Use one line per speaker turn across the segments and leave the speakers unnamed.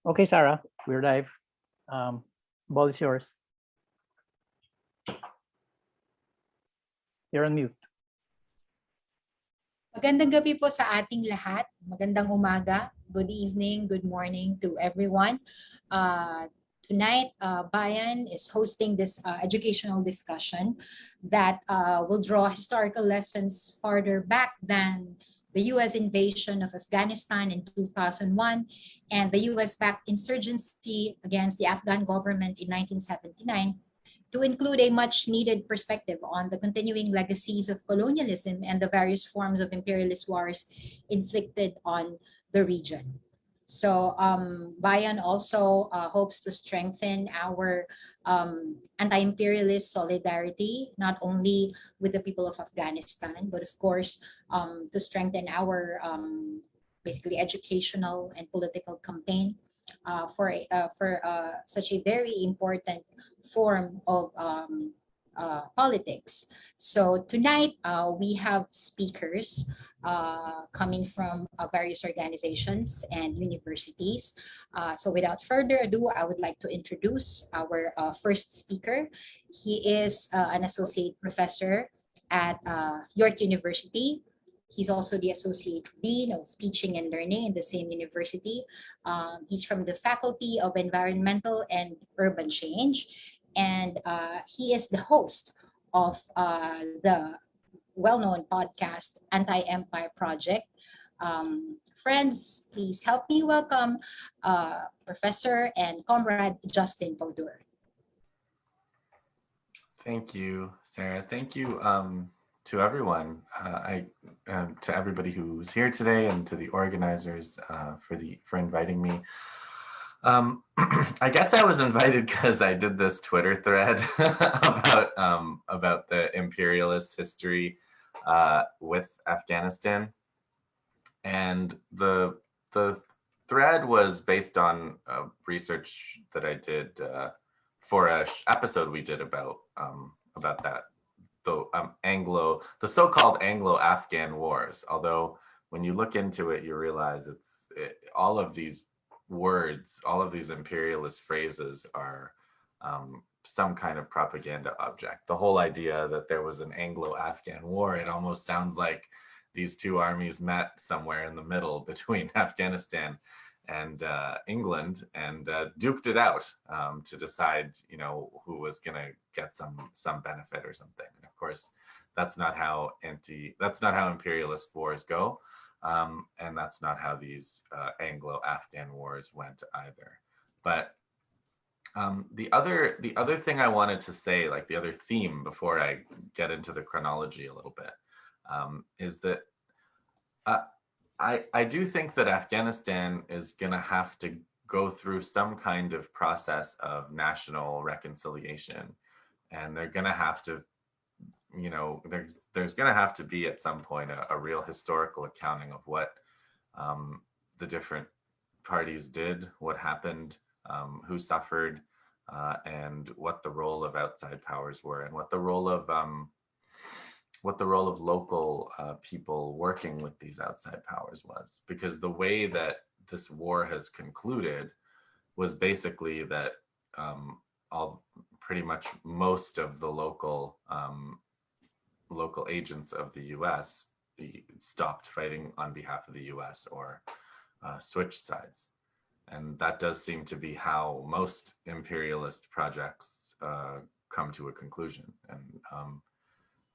Okay, Sarah, we're live. Ball is yours. You're on mute.
Magandang gabi po sa ating lahat. Magandang umaga, good evening, good morning to everyone. Tonight, Bayan is hosting this educational discussion that will draw historical lessons farther back than the U.S. invasion of Afghanistan in 2001 and the U.S.-backed insurgency against the Afghan government in 1979, to include a much-needed perspective on the continuing legacies of colonialism and the various forms of imperialist wars inflicted on the region. So Bayan also hopes to strengthen our anti-imperialist solidarity, not only with the people of Afghanistan, but of course to strengthen our basically educational and political campaign for such a very important form of politics. So tonight we have speakers coming from various organizations and universities. So without further ado, I would like to introduce our first speaker. He is an associate professor at York University. He's also the Associate Dean of Teaching and Learning in the same university. He's from the Faculty of Environmental and Urban Change, and he is the host of the well-known podcast Anti-Empire Project. Friends, please help me welcome Professor and Comrade Justin Podur.
Thank you, Sarah. Thank you to everyone, to everybody who's here today, and to the organizers for inviting me. I guess I was invited because I did this Twitter thread about the imperialist history with Afghanistan, and the thread was based on research that I did for an episode we did about that. The so-called Anglo-Afghan wars. Although when you look into it, you realize all of these words, all of these imperialist phrases are some kind of propaganda object. The whole idea that there was an Anglo-Afghan war, it almost sounds like these two armies met somewhere in the middle between Afghanistan and England and duked it out to decide, who was going to get some benefit or something. And of course, that's not how imperialist wars go, and that's not how these Anglo-Afghan wars went either. But the other thing I wanted to say, like the other theme before I get into the chronology a little bit, is that I do think that Afghanistan is going to have to go through some kind of process of national reconciliation, and they're going to have to, there's going to have to be at some point a real historical accounting of what the different parties did, what happened, who suffered, and what the role of outside powers were, and what the role of local people working with these outside powers was. Because the way that this war has concluded was basically that pretty much most of the local agents of the U.S. stopped fighting on behalf of the U.S. or switched sides. And that does seem to be how most imperialist projects come to a conclusion.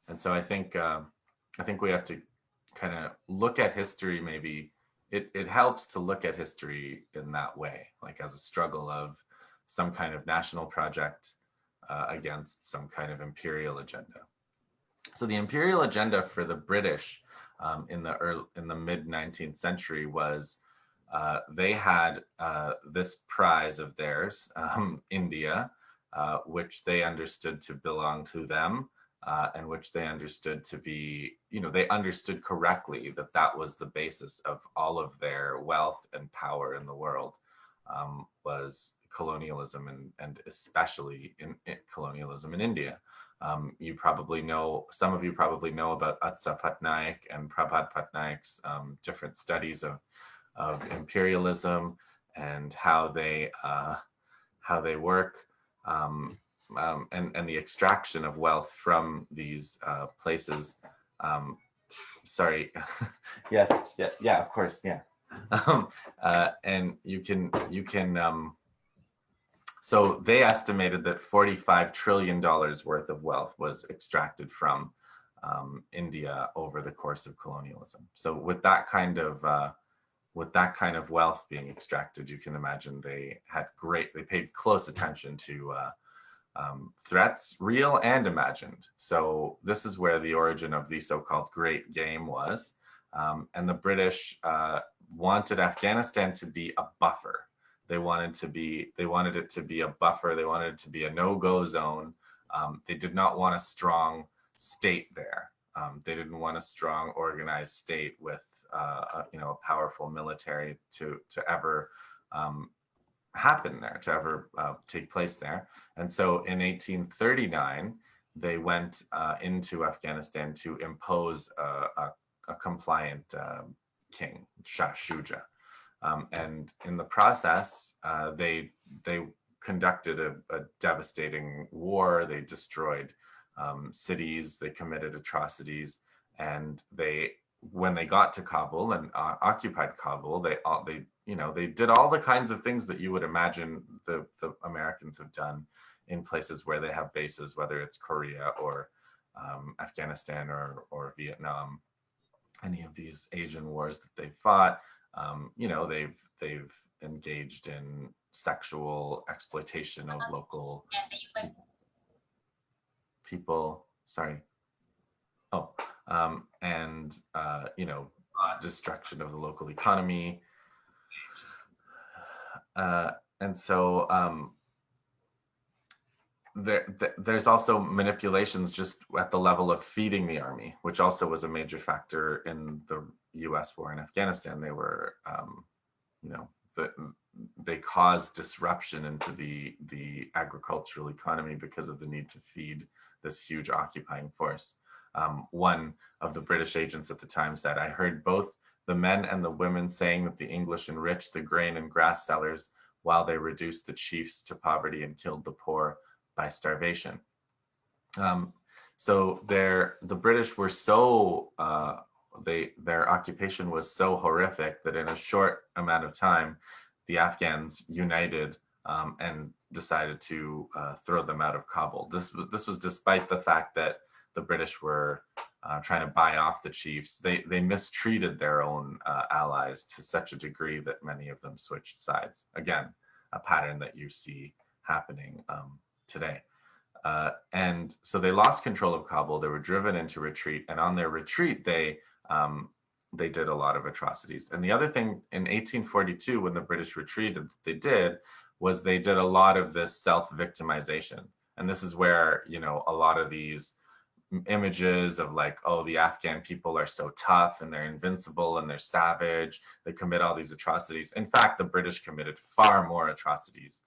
And so I think we have to kind of look at history. Maybe it helps to look at history in that way, like as a struggle of some kind of national project against some kind of imperial agenda. So the imperial agenda for the British in the mid 19th century was they had this prize of theirs, India, which they understood to belong to them. And which they understood to be, they understood correctly that that was the basis of all of their wealth and power in the world, was colonialism, and especially in colonialism in India. Some of you probably know about Utsa Patnaik and Prabhat Patnaik's different studies of imperialism and how they work, and the extraction of wealth from these places. Sorry, yes, yeah, of course, yeah. And you can so they estimated that $45 trillion worth of wealth was extracted from India over the course of colonialism. So with that kind of wealth being extracted, you can imagine they paid close attention to threats, real and imagined. So this is where the origin of the so-called Great Game was. And the British wanted Afghanistan to be a buffer. They wanted it to be a buffer. They wanted it to be a no-go zone. They did not want a strong state there. They didn't want a strong organized state with a powerful military to ever happen there, to ever take place there. And so in 1839, they went into Afghanistan to impose a compliant king, Shah Shuja. And in the process, they conducted a devastating war. They destroyed cities, they committed atrocities, and when they got to Kabul and occupied Kabul, they did all the kinds of things that you would imagine the Americans have done in places where they have bases, whether it's Korea or Afghanistan or Vietnam, any of these Asian wars that they fought. They've engaged in sexual exploitation of local people. Sorry. Oh, and destruction of the local economy. And so there's also manipulations just at the level of feeding the army, which also was a major factor in the U.S. war in Afghanistan. They were, they caused disruption into the agricultural economy because of the need to feed this huge occupying force. One of the British agents at the time said, "I heard both the men and the women saying that the English enriched the grain and grass sellers while they reduced the chiefs to poverty and killed the poor by starvation." So the British were so, their occupation was so horrific that in a short amount of time, the Afghans united and decided to throw them out of Kabul. This was despite the fact that the British were trying to buy off the chiefs. They mistreated their own allies to such a degree that many of them switched sides. Again, a pattern that you see happening today. And so they lost control of Kabul. They were driven into retreat, and on their retreat, they did a lot of atrocities. And the other thing in 1842, when the British retreated, they did a lot of this self-victimization. And this is where, a lot of these images of like, oh, the Afghan people are so tough and they're invincible and they're savage, they commit all these atrocities. In fact, the British committed far more atrocities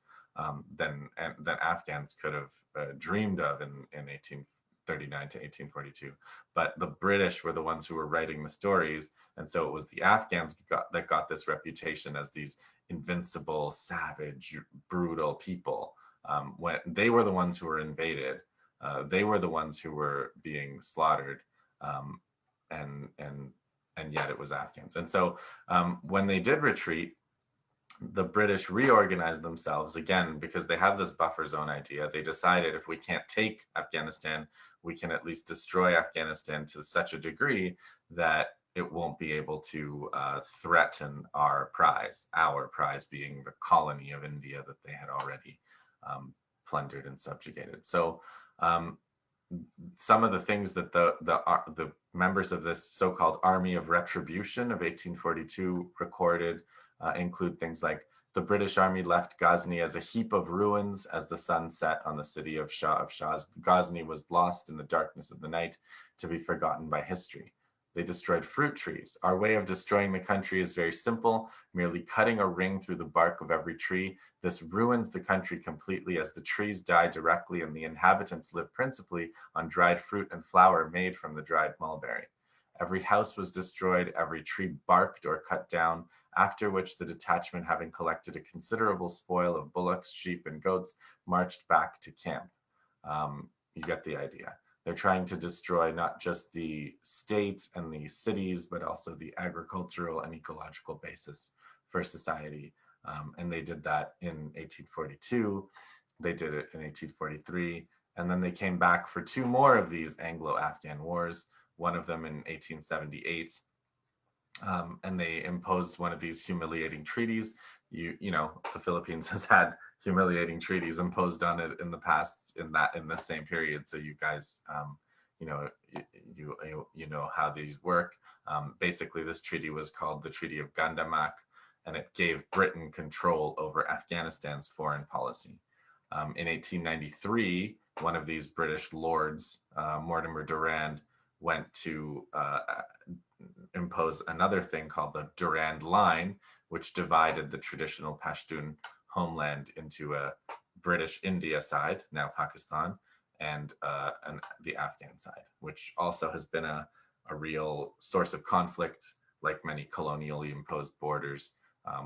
than Afghans could have dreamed of in 1839 to 1842. But the British were the ones who were writing the stories, and so it was the Afghans that got this reputation as these invincible, savage, brutal people. When they were the ones who were invaded, they were the ones who were being slaughtered, and yet it was Afghans. And so when they did retreat, the British reorganized themselves again because they have this buffer zone idea. They decided if we can't take Afghanistan, we can at least destroy Afghanistan to such a degree that it won't be able to threaten our prize being the colony of India that they had already plundered and subjugated. So some of the things that the members of this so-called Army of Retribution of 1842 recorded include things like, the British army left Ghazni as a heap of ruins as the sun set on the city of Shah of Shahs. Ghazni was lost in the darkness of the night, to be forgotten by history. They destroyed fruit trees. Our way of destroying the country is very simple, merely cutting a ring through the bark of every tree. This ruins the country completely, as the trees die directly and the inhabitants live principally on dried fruit and flour made from the dried mulberry. Every house was destroyed, every tree barked or cut down, after which the detachment, having collected a considerable spoil of bullocks, sheep, and goats, marched back to camp. You get the idea. They're trying to destroy not just the state and the cities, but also the agricultural and ecological basis for society. And they did that in 1842. They did it in 1843. And then they came back for two more of these Anglo-Afghan wars, one of them in 1878. And they imposed one of these humiliating treaties. You know, the Philippines has had humiliating treaties imposed on it in the past in the same period. So you guys, you know how these work. Basically, this treaty was called the Treaty of Gandamak, and it gave Britain control over Afghanistan's foreign policy. In 1893, one of these British lords, Mortimer Durand, went to impose another thing called the Durand Line, which divided the traditional Pashtun homeland into a British India side, now Pakistan, and the Afghan side, which also has been a real source of conflict, like many colonially imposed borders,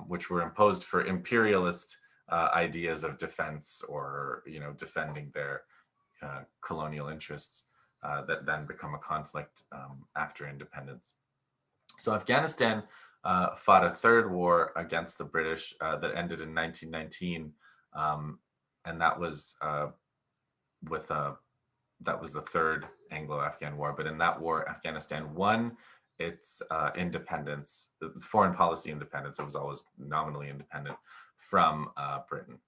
which were imposed for imperialist ideas of defense or, you know, defending their colonial interests that then become a conflict after independence. So Afghanistan fought a third war against the British that ended in 1919, and that was the third Anglo-Afghan war. But in that war, Afghanistan won its independence, foreign policy independence. It was always nominally independent from Britain.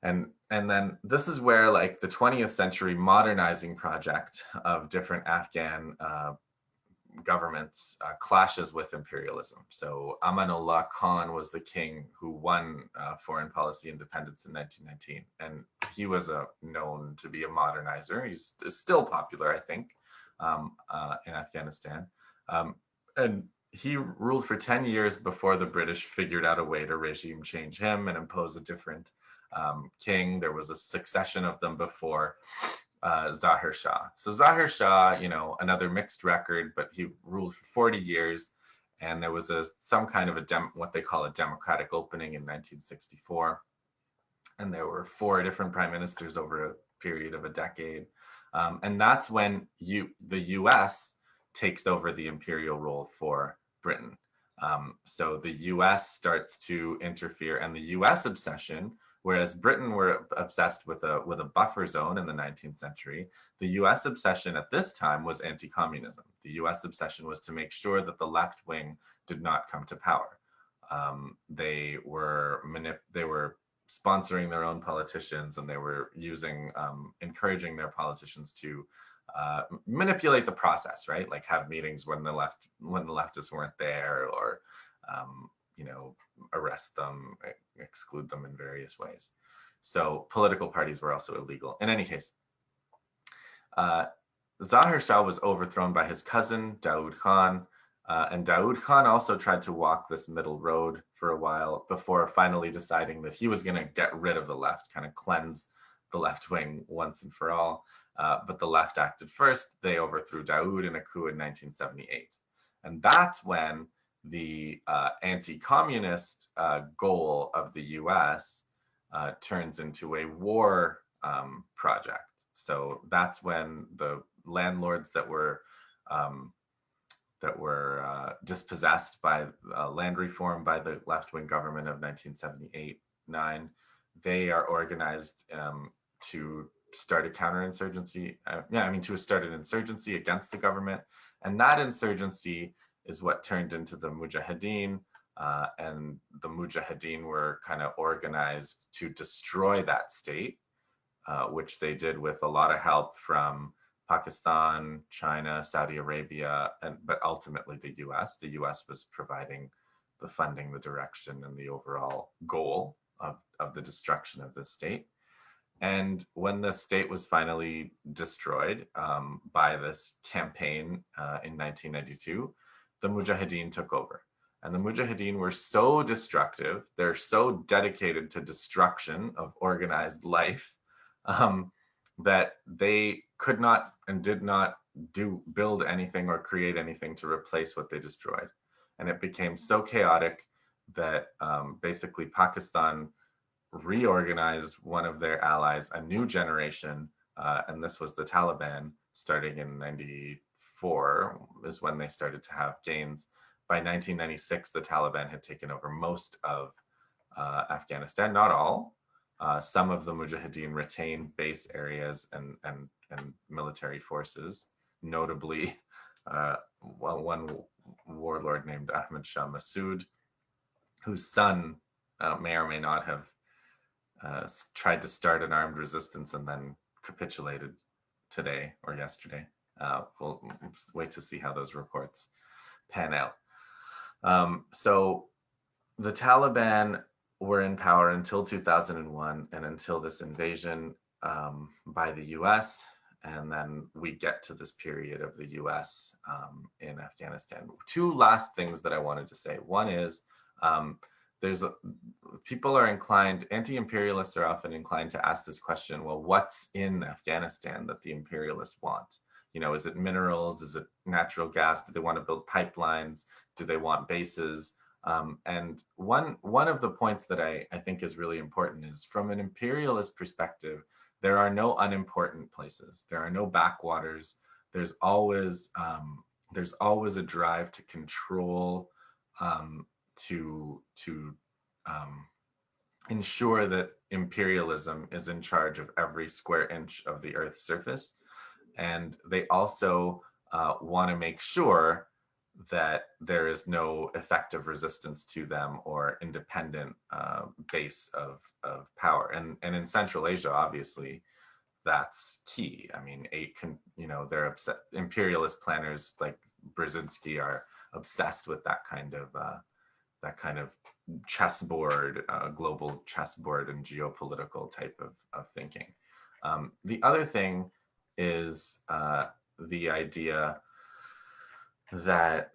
And then this is where, like, the 20th century modernizing project of different Afghan governments clashes with imperialism. So Amanullah Khan was the king who won foreign policy independence in 1919, and he was known to be a modernizer. He's still popular, I think, in Afghanistan. And he ruled for 10 years before the British figured out a way to regime change him and impose a different king. There was a succession of them before Zahir Shah. So Zahir Shah, you know, another mixed record, but he ruled for 40 years, and there was some kind of what they call a democratic opening in 1964, and there were 4 different prime ministers over a period of a decade, and that's when the U.S. takes over the imperial role for Britain. So the U.S. starts to interfere, and the U.S. obsession, whereas Britain were obsessed with a buffer zone in the 19th century, the US obsession at this time was anti-communism. The US obsession was to make sure that the left wing did not come to power. They were sponsoring their own politicians, and they were encouraging their politicians to manipulate the process, right? Like have meetings when the leftists weren't there, or you know, arrest them, exclude them in various ways. So political parties were also illegal. In any case, Zahir Shah was overthrown by his cousin, Daoud Khan, and Daoud Khan also tried to walk this middle road for a while before finally deciding that he was going to get rid of the left, kind of cleanse the left wing once and for all. But the left acted first. They overthrew Daoud in a coup in 1978. And that's when the anti-communist goal of the US turns into a war project. So that's when the landlords that were dispossessed by land reform by the left-wing government of 1978-9, they are organized to start a counterinsurgency. To start an insurgency against the government, and that insurgency is what turned into the Mujahideen, and the Mujahideen were kind of organized to destroy that state, which they did with a lot of help from Pakistan, China, Saudi Arabia, but ultimately the US. The US was providing the funding, the direction, and the overall goal of the destruction of the state. And when the state was finally destroyed by this campaign in 1992, the Mujahideen took over. And the Mujahideen were so destructive, they're so dedicated to destruction of organized life, that they could not and did not build anything or create anything to replace what they destroyed. And it became so chaotic that basically Pakistan reorganized one of their allies, a new generation, and this was the Taliban, starting in 94 is when they started to have gains. By 1996, the Taliban had taken over most of Afghanistan, not all. Some of the Mujahideen retained base areas and military forces, notably one warlord named Ahmad Shah Massoud, whose son may or may not have tried to start an armed resistance and then capitulated today or yesterday. We'll wait to see how those reports pan out. So the Taliban were in power until 2001 and until this invasion by the US. And then we get to this period of the US in Afghanistan. Two last things that I wanted to say. One is people are inclined, anti-imperialists are often inclined to ask this question, well, what's in Afghanistan that the imperialists want? You know, is it minerals? Is it natural gas? Do they want to build pipelines? Do they want bases? And one of the points that I think is really important is, from an imperialist perspective, there are no unimportant places. There are no backwaters. There's always a drive to control, to ensure that imperialism is in charge of every square inch of the Earth's surface. And they also want to make sure that there is no effective resistance to them or independent base of power. And in Central Asia, obviously, that's key. I mean, they're upset. Imperialist planners like Brzezinski are obsessed with that kind of chessboard, global chessboard and geopolitical type of thinking. The other thing is the idea that,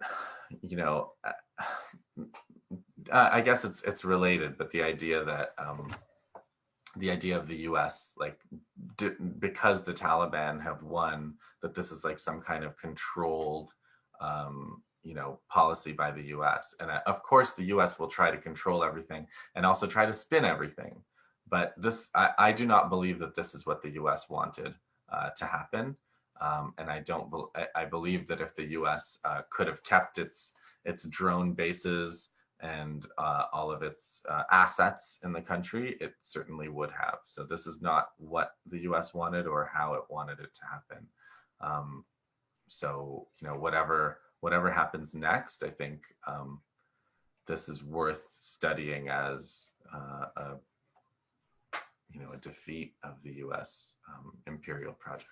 I guess it's related, but the idea that the idea of the US, like, because the Taliban have won, that this is like some kind of controlled policy by the US. And of course, the US will try to control everything and also try to spin everything. But this, I do not believe that this is what the US wanted to happen. And I believe that if the US could have kept its drone bases and all of its assets in the country, it certainly would have. So this is not what the US wanted or how it wanted it to happen. So, whatever happens next, I think this is worth studying as a defeat of the US imperial project.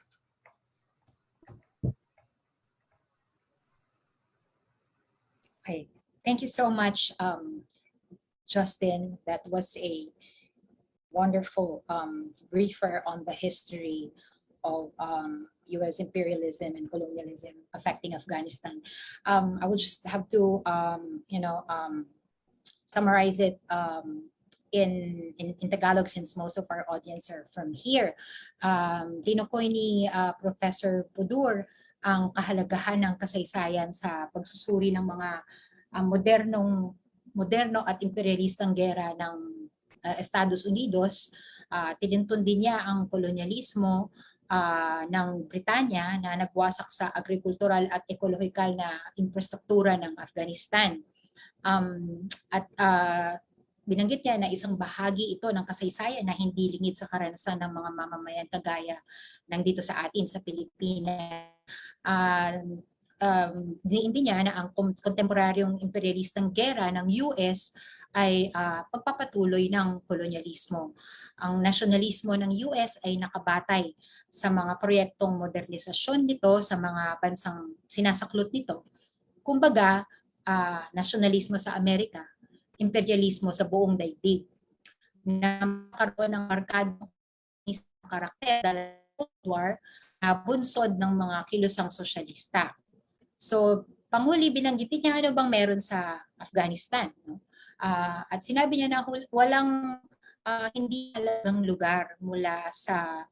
Okay. Thank you so much, Justin. That was a wonderful briefer on the history of US imperialism and colonialism affecting Afghanistan. I will just have to, summarize it in Tagalog, since most of our audience are from here. Tinukoy ni Professor Pudur ang kahalagahan ng kasaysayan sa pagsusuri ng mga moderno at imperialistang gera ng Estados Unidos. Tinintun din niya ang kolonyalismo ng Britanya na nagwasak sa agrikultural at ekolohikal na infrastruktura ng Afghanistan. Binanggit niya na isang bahagi ito ng kasaysayan na hindi lingid sa karanasan ng mga mamamayan kagaya ng dito sa atin sa Pilipinas. Diindi niya na ang kontemporaryong imperialistang gera ng US ay pagpapatuloy ng kolonyalismo. Ang nasyonalismo ng US ay nakabatay sa mga proyektong modernisasyon nito sa mga bansang sinasaklot nito. Kumbaga, nasyonalismo sa Amerika, imperialismo sa buong daigdig, na makaroon ng markadong karakter dahil war na bunsod ng mga kilusang sosyalista. So, panghuli, binanggitin niya ano bang meron sa Afghanistan. No? At sinabi niya na walang hindi halagang lugar mula sa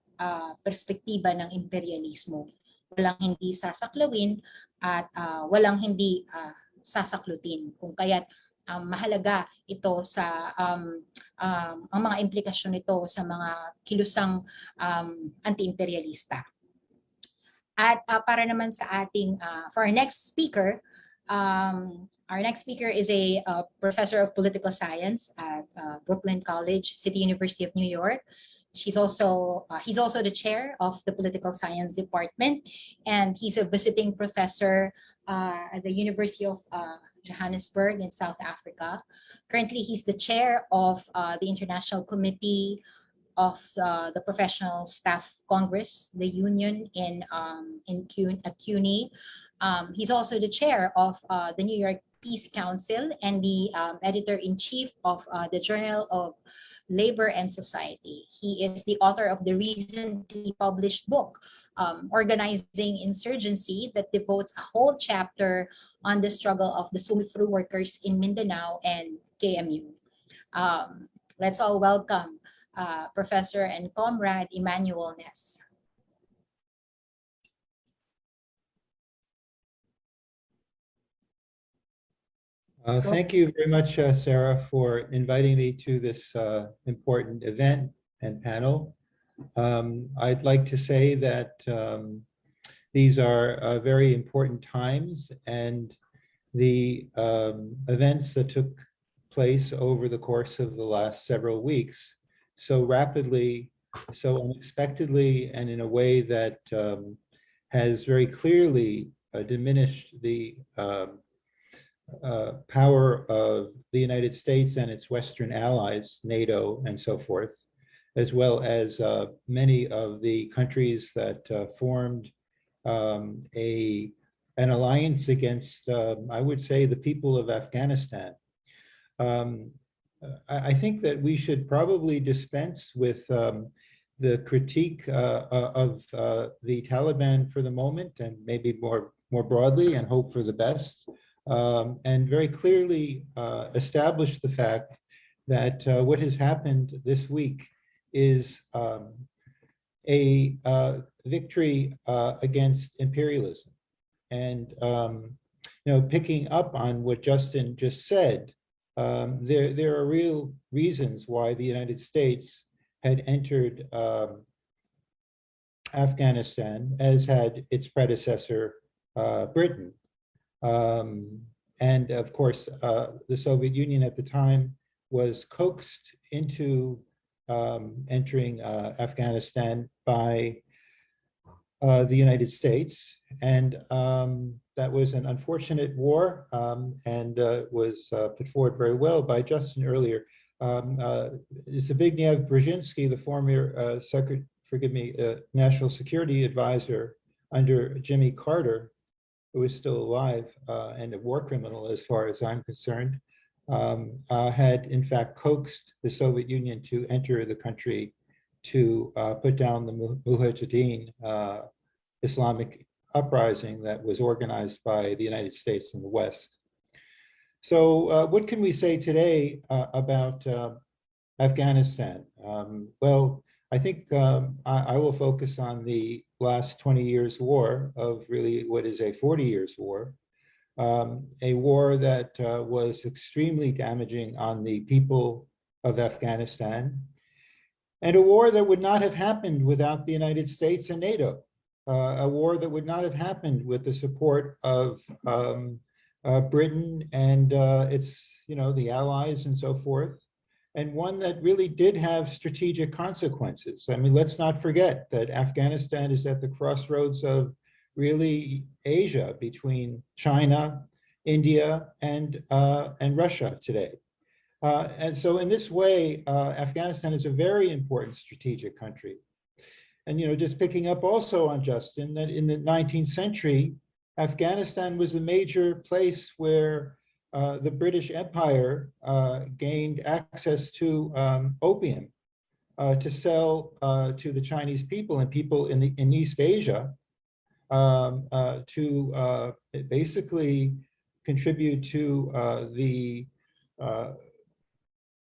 perspektiba ng imperialismo. walang hindi sasaklawin at walang hindi sasaklutin. Kung kaya't mahalaga ito sa ang mga implikasyon nito sa mga kilusang anti-imperialista. At para naman sa ating, for our next speaker is a professor of political science at Brooklyn College, City University of New York. He's also the chair of the political science department, and he's a visiting professor at the University of Johannesburg in South Africa. Currently, he's the chair of the International Committee of the Professional Staff Congress, the union at CUNY. He's also the chair of the New York Peace Council and the editor-in-chief of the Journal of Labor and Society. He is the author of the recently published book, Organizing Insurgency, that devotes a whole chapter on the struggle of the Sumifru workers in Mindanao and KMU. Let's all welcome Professor and Comrade Emmanuel Ness.
Thank you very much, Sarah, for inviting me to this important event and panel. I'd like to say that these are very important times, and the events that took place over the course of the last several weeks so rapidly, so unexpectedly, and in a way that has very clearly diminished the power of the United States and its Western allies, NATO and so forth, as well as many of the countries that formed an alliance against, I would say, the people of Afghanistan. I think that we should probably dispense with the critique of the Taliban for the moment, and maybe more broadly, and hope for the best, and very clearly establish the fact that what has happened this week is a victory against imperialism. And picking up on what Justin just said, there are real reasons why the United States had entered Afghanistan, as had its predecessor, Britain. And of course, the Soviet Union at the time was coaxed into entering Afghanistan by the United States. And that was an unfortunate war, and was put forward very well by Justin earlier. Zbigniew Brzezinski, the former National Security Advisor under Jimmy Carter, who is still alive and a war criminal as far as I'm concerned, had in fact coaxed the Soviet Union to enter the country to put down the Mujahideen Islamic uprising that was organized by the United States and the West. So what can we say today about Afghanistan? Well, I think I will focus on the last 20 years war of really what is a 40 years war, a war that was extremely damaging on the people of Afghanistan, and a war that would not have happened without the United States and NATO, a war that would not have happened with the support of Britain and its, the allies and so forth, and one that really did have strategic consequences. I mean, let's not forget that Afghanistan is at the crossroads of really Asia, between China, India, and Russia today. And so in this way, Afghanistan is a very important strategic country. And, just picking up also on Justin, that in the 19th century, Afghanistan was a major place where the British Empire gained access to opium to sell to the Chinese people and people in East Asia, to basically contribute to the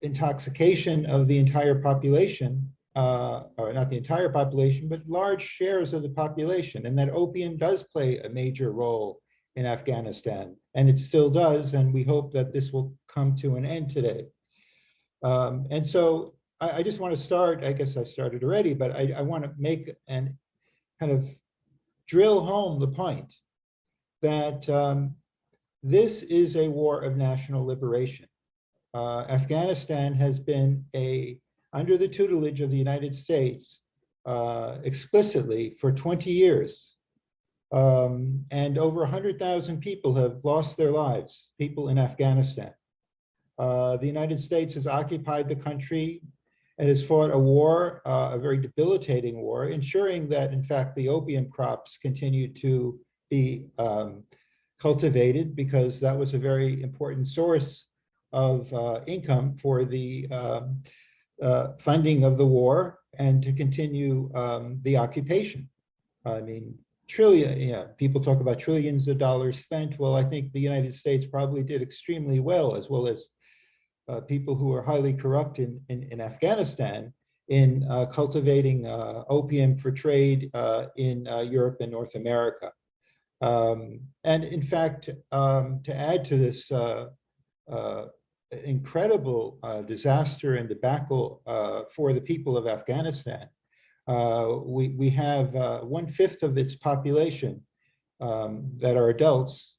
intoxication of the entire population or not the entire population, but large shares of the population, and that opium does play a major role in Afghanistan, and it still does, and we hope that this will come to an end today. And so I just want to start, I guess I started already, but I want to make and kind of drill home the point that this is a war of national liberation. Afghanistan has been under the tutelage of the United States explicitly for 20 years. And over 100,000 people have lost their lives, people in Afghanistan. The United States has occupied the country and has fought a war, a very debilitating war, ensuring that, in fact, the opium crops continue to be cultivated, because that was a very important source of income for the funding of the war and to continue the occupation. I mean, people talk about trillions of dollars spent. Well, I think the United States probably did extremely well as people who are highly corrupt in Afghanistan in cultivating opium for trade in Europe and North America. And in fact, to add to this incredible disaster and debacle for the people of Afghanistan, we have 1/5 of its population that are adults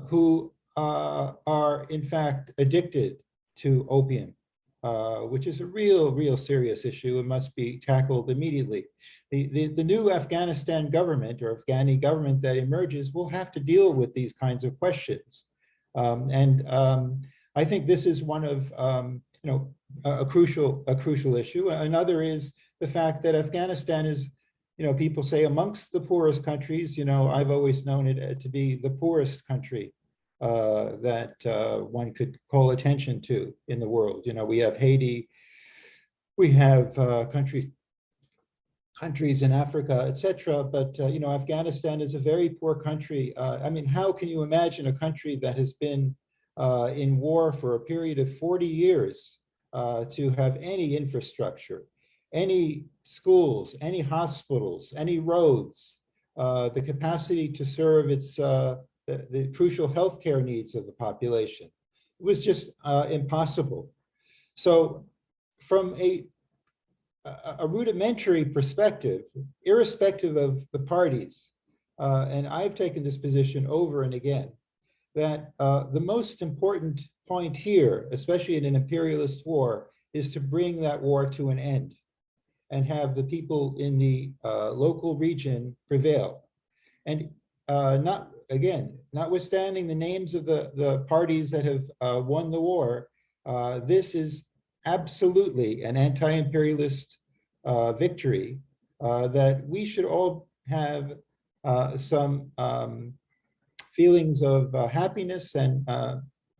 who are in fact addicted to opium, which is a real serious issue and must be tackled immediately. The new Afghanistan government or Afghani government that emerges will have to deal with these kinds of questions. I think this is one of a crucial issue. Another is the fact that Afghanistan is, people say amongst the poorest countries. I've always known it to be the poorest country that one could call attention to in the world. We have Haiti, we have countries in Africa, etc. But Afghanistan is a very poor country. I mean, how can you imagine a country that has been in war for a period of 40 years to have any infrastructure, any schools, any hospitals, any roads, the capacity to serve its the crucial healthcare needs of the population? It was just impossible. So from a rudimentary perspective, irrespective of the parties, and I've taken this position over and again, that the most important point here, especially in an imperialist war, is to bring that war to an end and have the people in the local region prevail. And notwithstanding the names of the parties that have won the war, this is absolutely an anti-imperialist victory that we should all have some feelings of happiness, and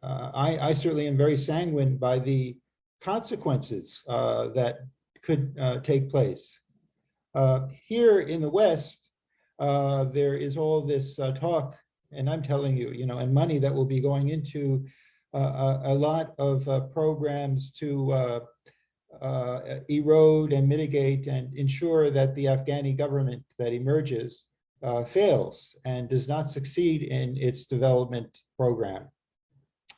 I certainly am very sanguine by the consequences that could take place. Here in the West, there is all this talk, and I'm telling you, and money that will be going into a lot of programs to erode and mitigate and ensure that the Afghani government that emerges fails and does not succeed in its development program.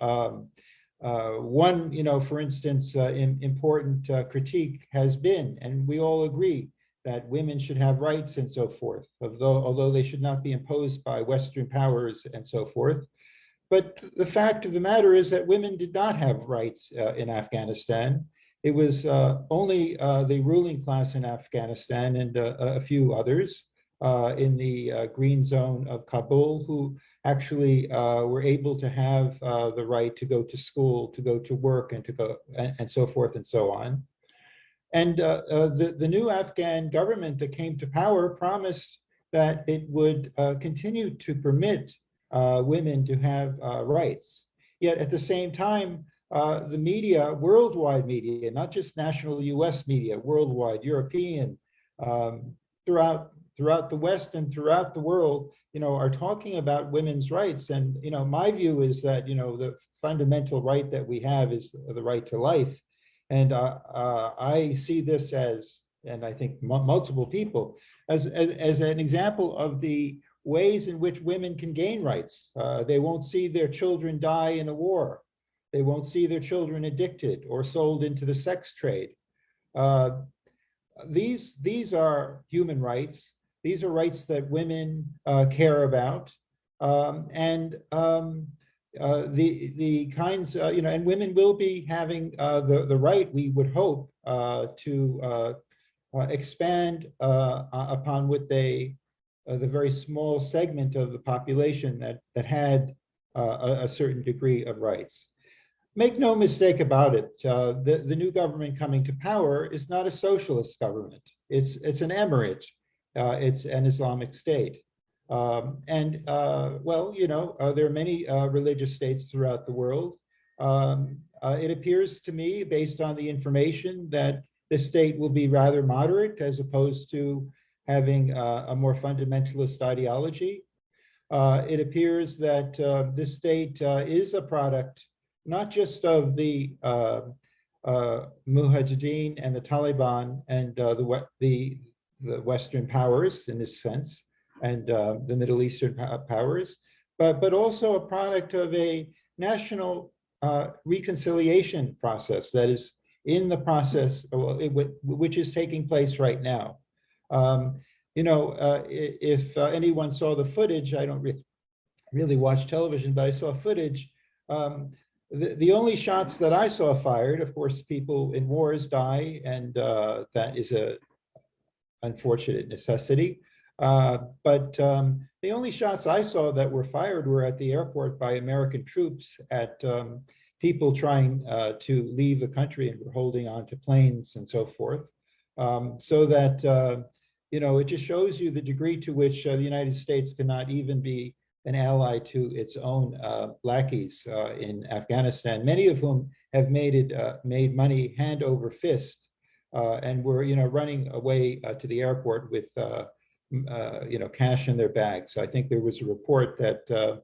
One, for instance, important critique has been, and we all agree, that women should have rights and so forth, although they should not be imposed by Western powers and so forth. But the fact of the matter is that women did not have rights in Afghanistan. It was only the ruling class in Afghanistan and a few others in the green zone of Kabul who actually were able to have the right to go to school, to go to work, and to go and so forth and so on. And the new Afghan government that came to power promised that it would continue to permit women to have rights. Yet at the same time, the media, worldwide media, not just national US media, worldwide, European, throughout the West and throughout the world, are talking about women's rights. And, my view is that, the fundamental right that we have is the right to life. And I see this as, and I think multiple people, as an example of the ways in which women can gain rights. They won't see their children die in a war. They won't see their children addicted or sold into the sex trade. These are human rights. These are rights that women care about. The kinds, and women will be having the right, we would hope, to expand upon what they, the very small segment of the population that had a certain degree of rights. Make no mistake about it, the new government coming to power is not a socialist government. It's an emirate. It's an Islamic state. Well, there are many religious states throughout the world. It appears to me, based on the information, that the state will be rather moderate as opposed to having a more fundamentalist ideology. It appears that this state is a product not just of the Mujahideen and the Taliban and the Western powers in this sense, and the Middle Eastern powers, but also a product of a national reconciliation process that is in the process, which is taking place right now. If anyone saw the footage, I don't really watch television, but I saw footage. The only shots that I saw fired, of course, people in wars die, and that is a unfortunate necessity. But the only shots I saw that were fired were at the airport by American troops at people trying to leave the country and were holding on to planes and so forth. So that, it just shows you the degree to which the United States cannot even be an ally to its own lackeys in Afghanistan, many of whom have made money hand over fist and were, running away to the airport with, cash in their bags. So I think there was a report that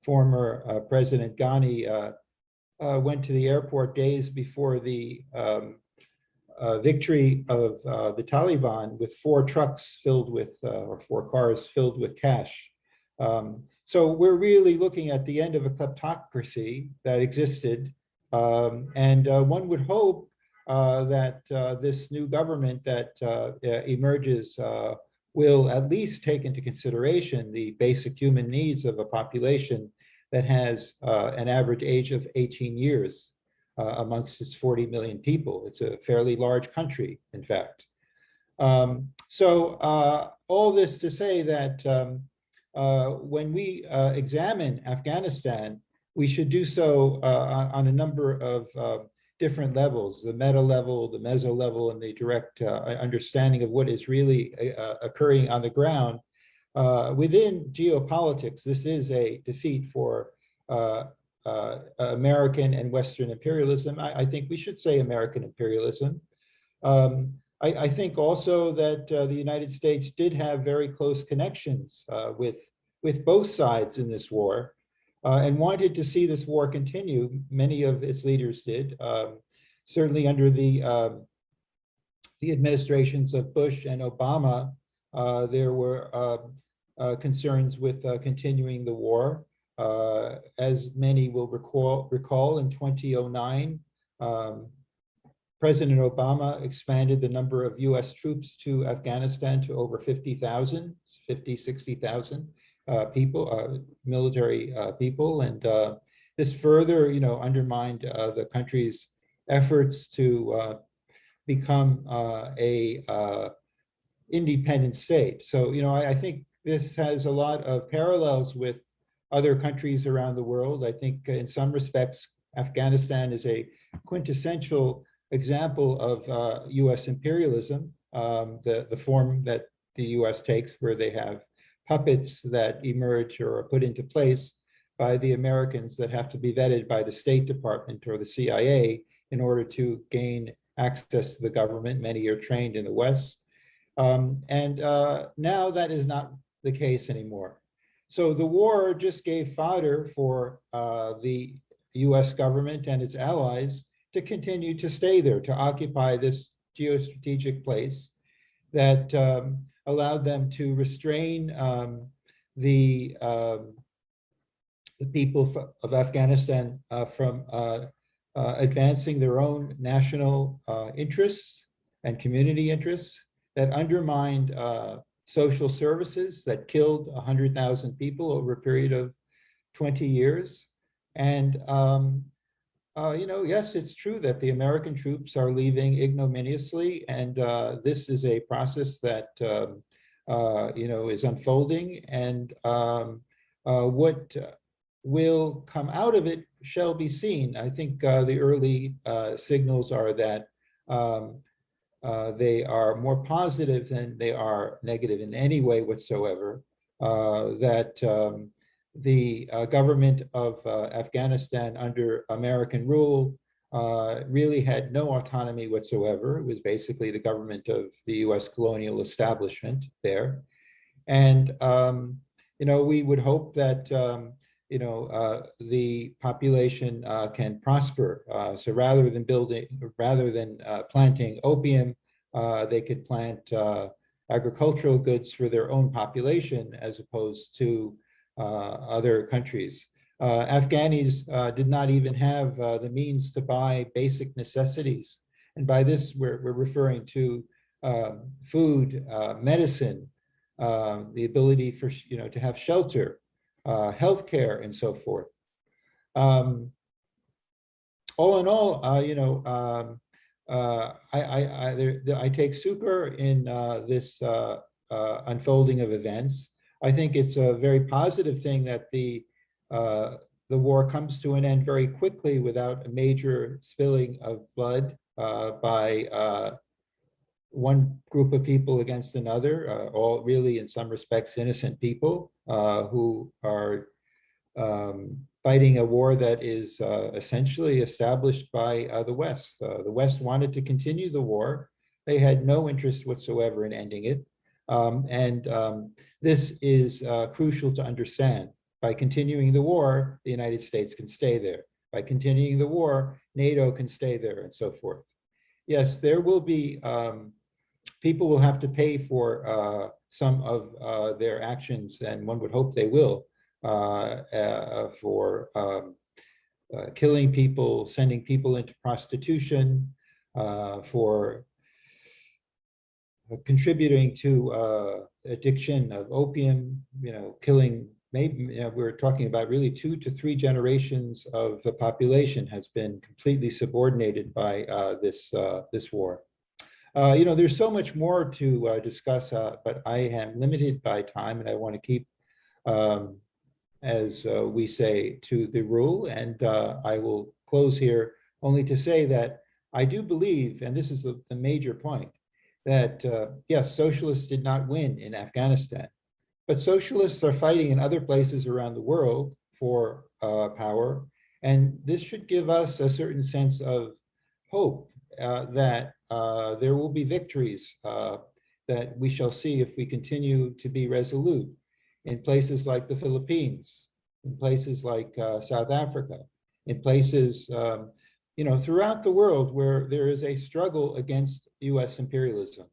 former President Ghani went to the airport days before the victory of the Taliban with 4 trucks filled with, or 4 cars filled with cash. So we're really looking at the end of a kleptocracy that existed. And one would hope that this new government that emerges will at least take into consideration the basic human needs of a population that has an average age of 18 years amongst its 40 million people. It's a fairly large country, in fact. All this to say that when we examine Afghanistan, we should do so on a number of different levels, the meta level, the meso level, and the direct understanding of what is really occurring on the ground. Within geopolitics, this is a defeat for American and Western imperialism. I think we should say American imperialism. I think also that the United States did have very close connections with both sides in this war and wanted to see this war continue. Many of its leaders did. Certainly under the administrations of Bush and Obama, there were concerns with continuing the war. As many will recall in 2009, President Obama expanded the number of US troops to Afghanistan to over 50,000, 60,000 people, military people. And this further, undermined the country's efforts to become a independent state. So, I think this has a lot of parallels with other countries around the world. I think in some respects, Afghanistan is a quintessential example of US imperialism, the form that the US takes, where they have puppets that emerge or are put into place by the Americans that have to be vetted by the State Department or the CIA in order to gain access to the government. Many are trained in the West. Now that is not the case anymore. So the war just gave fodder for the US government and its allies to continue to stay there, to occupy this geostrategic place that allowed them to restrain the people of Afghanistan from advancing their own national interests and community interests, that undermined social services, that killed 100,000 people over a period of 20 years. And, yes, it's true that the American troops are leaving ignominiously, and this is a process that, is unfolding. And what will come out of it shall be seen. I think the early signals are that they are more positive than they are negative in any way whatsoever, that the government of Afghanistan under American rule really had no autonomy whatsoever. It was basically the government of the US colonial establishment there. And, we would hope that, the population can prosper. So rather than planting opium, they could plant agricultural goods for their own population as opposed to other countries. Afghanis did not even have the means to buy basic necessities. And by this, we're referring to food, medicine, the ability for, to have shelter, healthcare, and so forth. All in all, I take succor in this unfolding of events. I think it's a very positive thing that the war comes to an end very quickly without a major spilling of blood by one group of people against another, all really in some respects innocent people who are fighting a war that is essentially established by the West. The West wanted to continue the war. They had no interest whatsoever in ending it. This is crucial to understand. By continuing the war, the United States can stay there. By continuing the war, NATO can stay there, and so forth. Yes, there will be, people will have to pay for some of their actions, and one would hope they will, for killing people, sending people into prostitution, for contributing to addiction of opium, killing, maybe we're talking about really 2 to 3 generations of the population has been completely subordinated by this war. There's so much more to discuss, but I am limited by time, and I want to keep, as we say, to the rule. And I will close here only to say that I do believe, and this is the major point, that yes, socialists did not win in Afghanistan, but socialists are fighting in other places around the world for power. And this should give us a certain sense of hope that there will be victories that we shall see if we continue to be resolute in places like the Philippines, in places like South Africa, in places throughout the world where there is a struggle against US imperialism.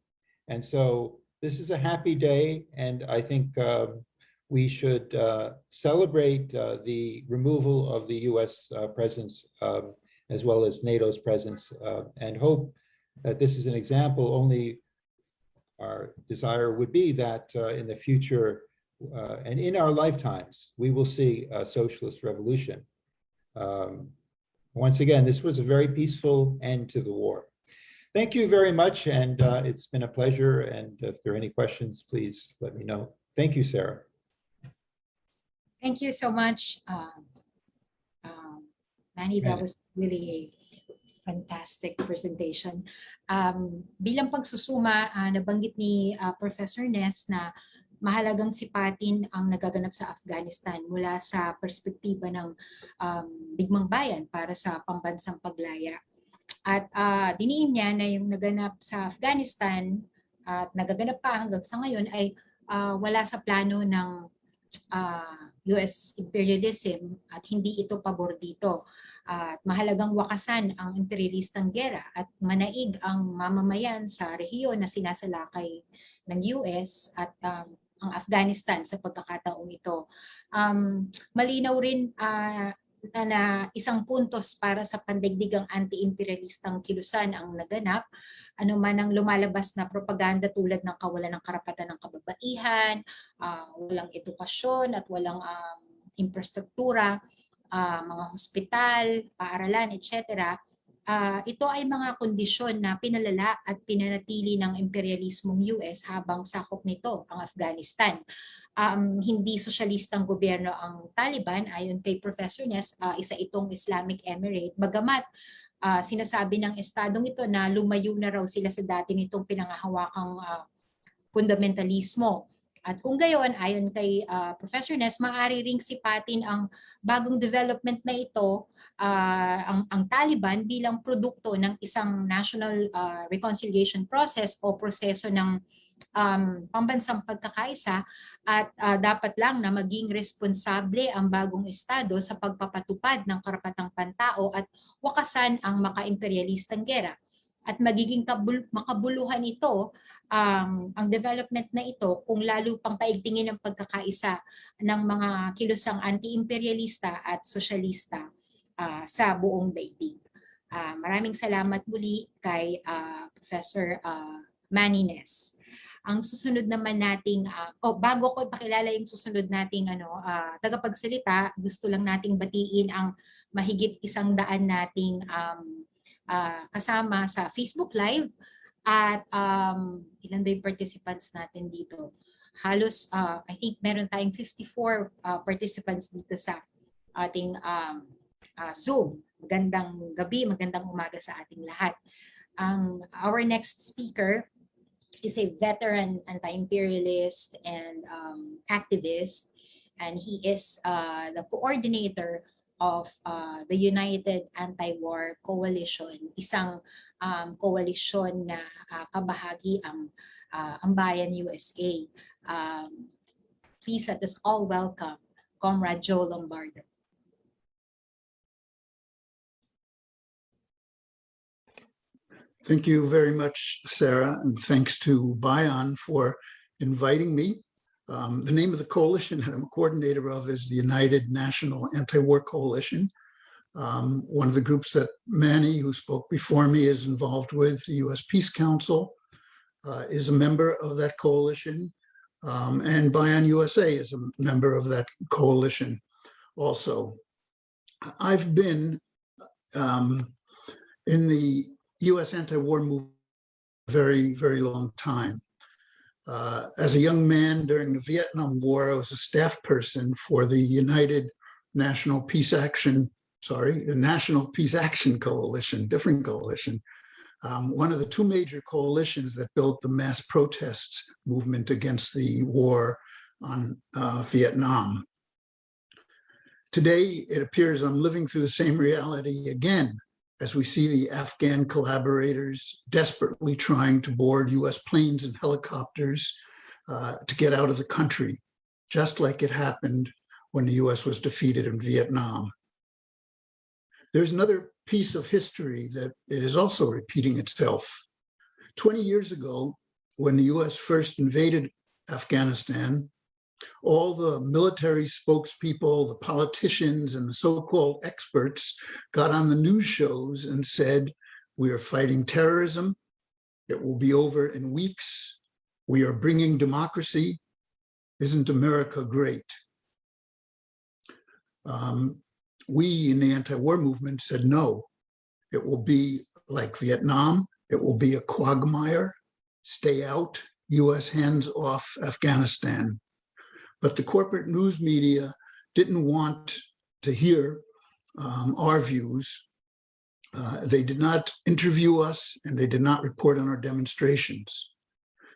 And so this is a happy day, and I think we should celebrate the removal of the US presence as well as NATO's presence, and hope that this is an example. Only our desire would be that in the future and in our lifetimes, we will see a socialist revolution. Once again, this was a very peaceful end to the war. Thank you very much, and it's been a pleasure. And if there are any questions, please let me know. Thank you, Sarah.
Thank you so much, Manny. That was really a fantastic presentation. Bilang pagsusuma, nabanggit ni Professor Ness na mahalagang sipatin ang nagaganap sa Afghanistan mula sa perspektiba ng digmang bayan para sa pambansang paglaya. At diniin niya na yung naganap sa Afghanistan at nagaganap pa hanggang sa ngayon ay wala sa plano ng US imperialism at hindi ito pabor dito. At mahalagang wakasan ang imperialistang gera at manaig ang mamamayan sa rehiyon na sinasalakay ng US at ang Afghanistan sa pagkakataong ito. Malinaw rin na isang puntos para sa pandigdigang anti-imperialistang kilusan ang naganap, ano man ang lumalabas na propaganda tulad ng kawalan ng karapatan ng kababaihan, walang edukasyon at walang infrastruktura, mga hospital, paaralan, etc. Ito ay mga kondisyon na pinalala at pinanatili ng imperialismong US habang sakop nito ang Afghanistan. Hindi sosyalistang gobyerno ang Taliban, ayon kay Professor Ness, isa itong Islamic Emirate. Bagamat sinasabi ng estadong ito na lumayo na raw sila sa dati nitong pinangahawakang fundamentalismo. At kung gayon, ayon kay Professor Ness, maaari ring sipatin ang bagong development na ito, ang Taliban bilang produkto ng isang national reconciliation process o proseso ng pambansang pagkakaisa at dapat lang na maging responsable ang bagong estado sa pagpapatupad ng karapatang pantao at wakasan ang maka-imperialistang gera. At magiging makabuluhan ito ang development na ito kung lalo pang paigtingin ang pagkakaisa ng mga kilusang anti-imperialista at sosyalista sa buong daigdig. Maraming salamat muli kay Professor Manny Ness. Ang susunod naman nating, bago ko ipakilala yung susunod nating tagapagsalita, gusto lang nating batiin ang mahigit 100 nating kasama sa Facebook Live at ilan ba yung participants natin dito? Halos, I think meron tayong 54 participants dito sa ating Zoom. Magandang gabi, magandang umaga sa ating lahat. Our next speaker is a veteran anti-imperialist and activist, and he is the coordinator of the United Anti-War Coalition, isang koalisyon na kabahagi ang Bayan USA. Please let us all welcome Comrade Joe Lombardo.
Thank you very much, Sarah, and thanks to Bayan for inviting me. The name of the coalition that I'm a coordinator of is the United National Anti-War Coalition. One of the groups that Manny, who spoke before me, is involved with, the U.S. Peace Council, is a member of that coalition, and Bayan USA is a member of that coalition also. I've been in the U.S. anti-war movement for a very, very long time. As a young man during the Vietnam War, I was a staff person for the National Peace Action Coalition, different coalition. One of the two major coalitions that built the mass protests movement against the war on Vietnam. Today, it appears I'm living through the same reality again, as we see the Afghan collaborators desperately trying to board US planes and helicopters to get out of the country, just like it happened when the US was defeated in Vietnam. There's another piece of history that is also repeating itself. 20 years ago, when the US first invaded Afghanistan, all the military spokespeople, the politicians, and the so-called experts got on the news shows and said, we are fighting terrorism. It will be over in weeks. We are bringing democracy. Isn't America great? We in the anti-war movement said, no, it will be like Vietnam. It will be a quagmire. Stay out, US hands off Afghanistan. But the corporate news media didn't want to hear our views. They did not interview us, and they did not report on our demonstrations.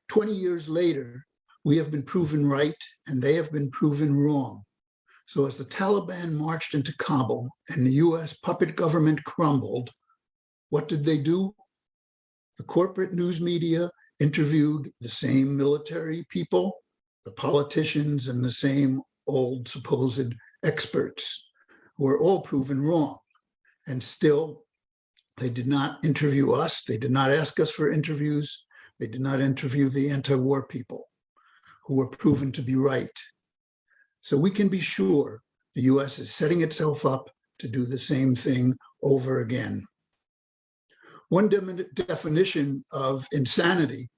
20 years later, we have been proven right, and they have been proven wrong. So as the Taliban marched into Kabul and the US puppet government crumbled, what did they do? The corporate news media interviewed the same military people, the politicians, and the same old supposed experts who were all proven wrong. And still, they did not interview us. They did not ask us for interviews. They did not interview the anti-war people who were proven to be right. So we can be sure the US is setting itself up to do the same thing over again. One definition of insanity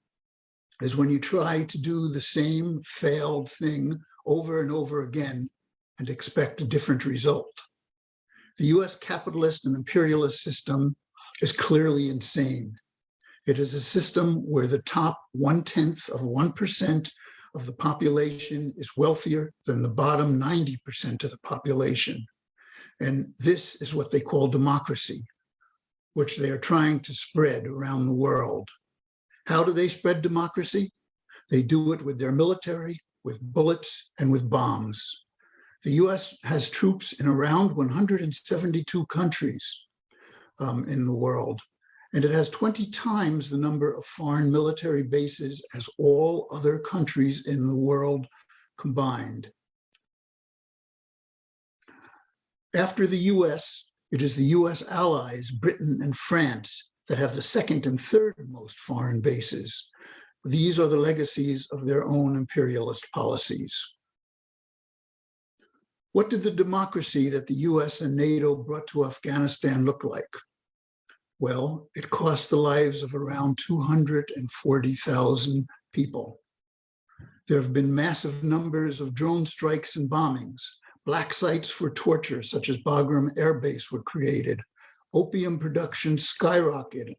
is when you try to do the same failed thing over and over again and expect a different result. The US capitalist and imperialist system is clearly insane. It is a system where the top 1/10 of 1% of the population is wealthier than the bottom 90% of the population. And this is what they call democracy, which they are trying to spread around the world. How do they spread democracy? They do it with their military, with bullets, and with bombs. The US has troops in around 172 countries in the world, and it has 20 times the number of foreign military bases as all other countries in the world combined. After the US, it is the US allies, Britain and France, that have the second and third most foreign bases. These are the legacies of their own imperialist policies. What did the democracy that the US and NATO brought to Afghanistan look like? Well, it cost the lives of around 240,000 people. There have been massive numbers of drone strikes and bombings. Black sites for torture, such as Bagram Air Base, were created. Opium production skyrocketed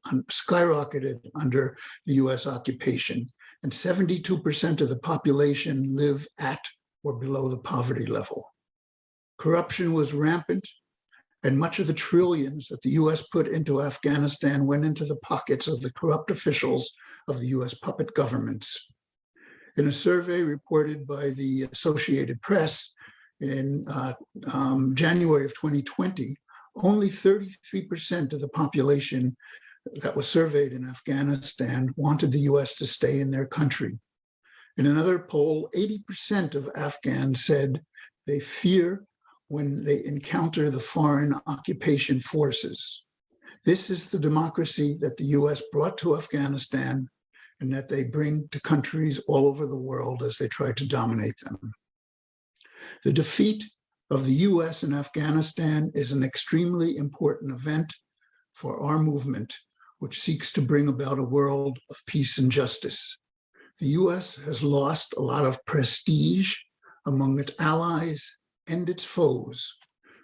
under the US occupation, and 72% of the population live at or below the poverty level. Corruption was rampant, and much of the trillions that the US put into Afghanistan went into the pockets of the corrupt officials of the US puppet governments. In a survey reported by the Associated Press in January of 2020, only 33% of the population that was surveyed in Afghanistan wanted the US to stay in their country. In another poll, 80% of Afghans said they fear when they encounter the foreign occupation forces. This is the democracy that the US brought to Afghanistan and that they bring to countries all over the world as they try to dominate them. The defeat of the US in Afghanistan is an extremely important event for our movement, which seeks to bring about a world of peace and justice. The US has lost a lot of prestige among its allies and its foes.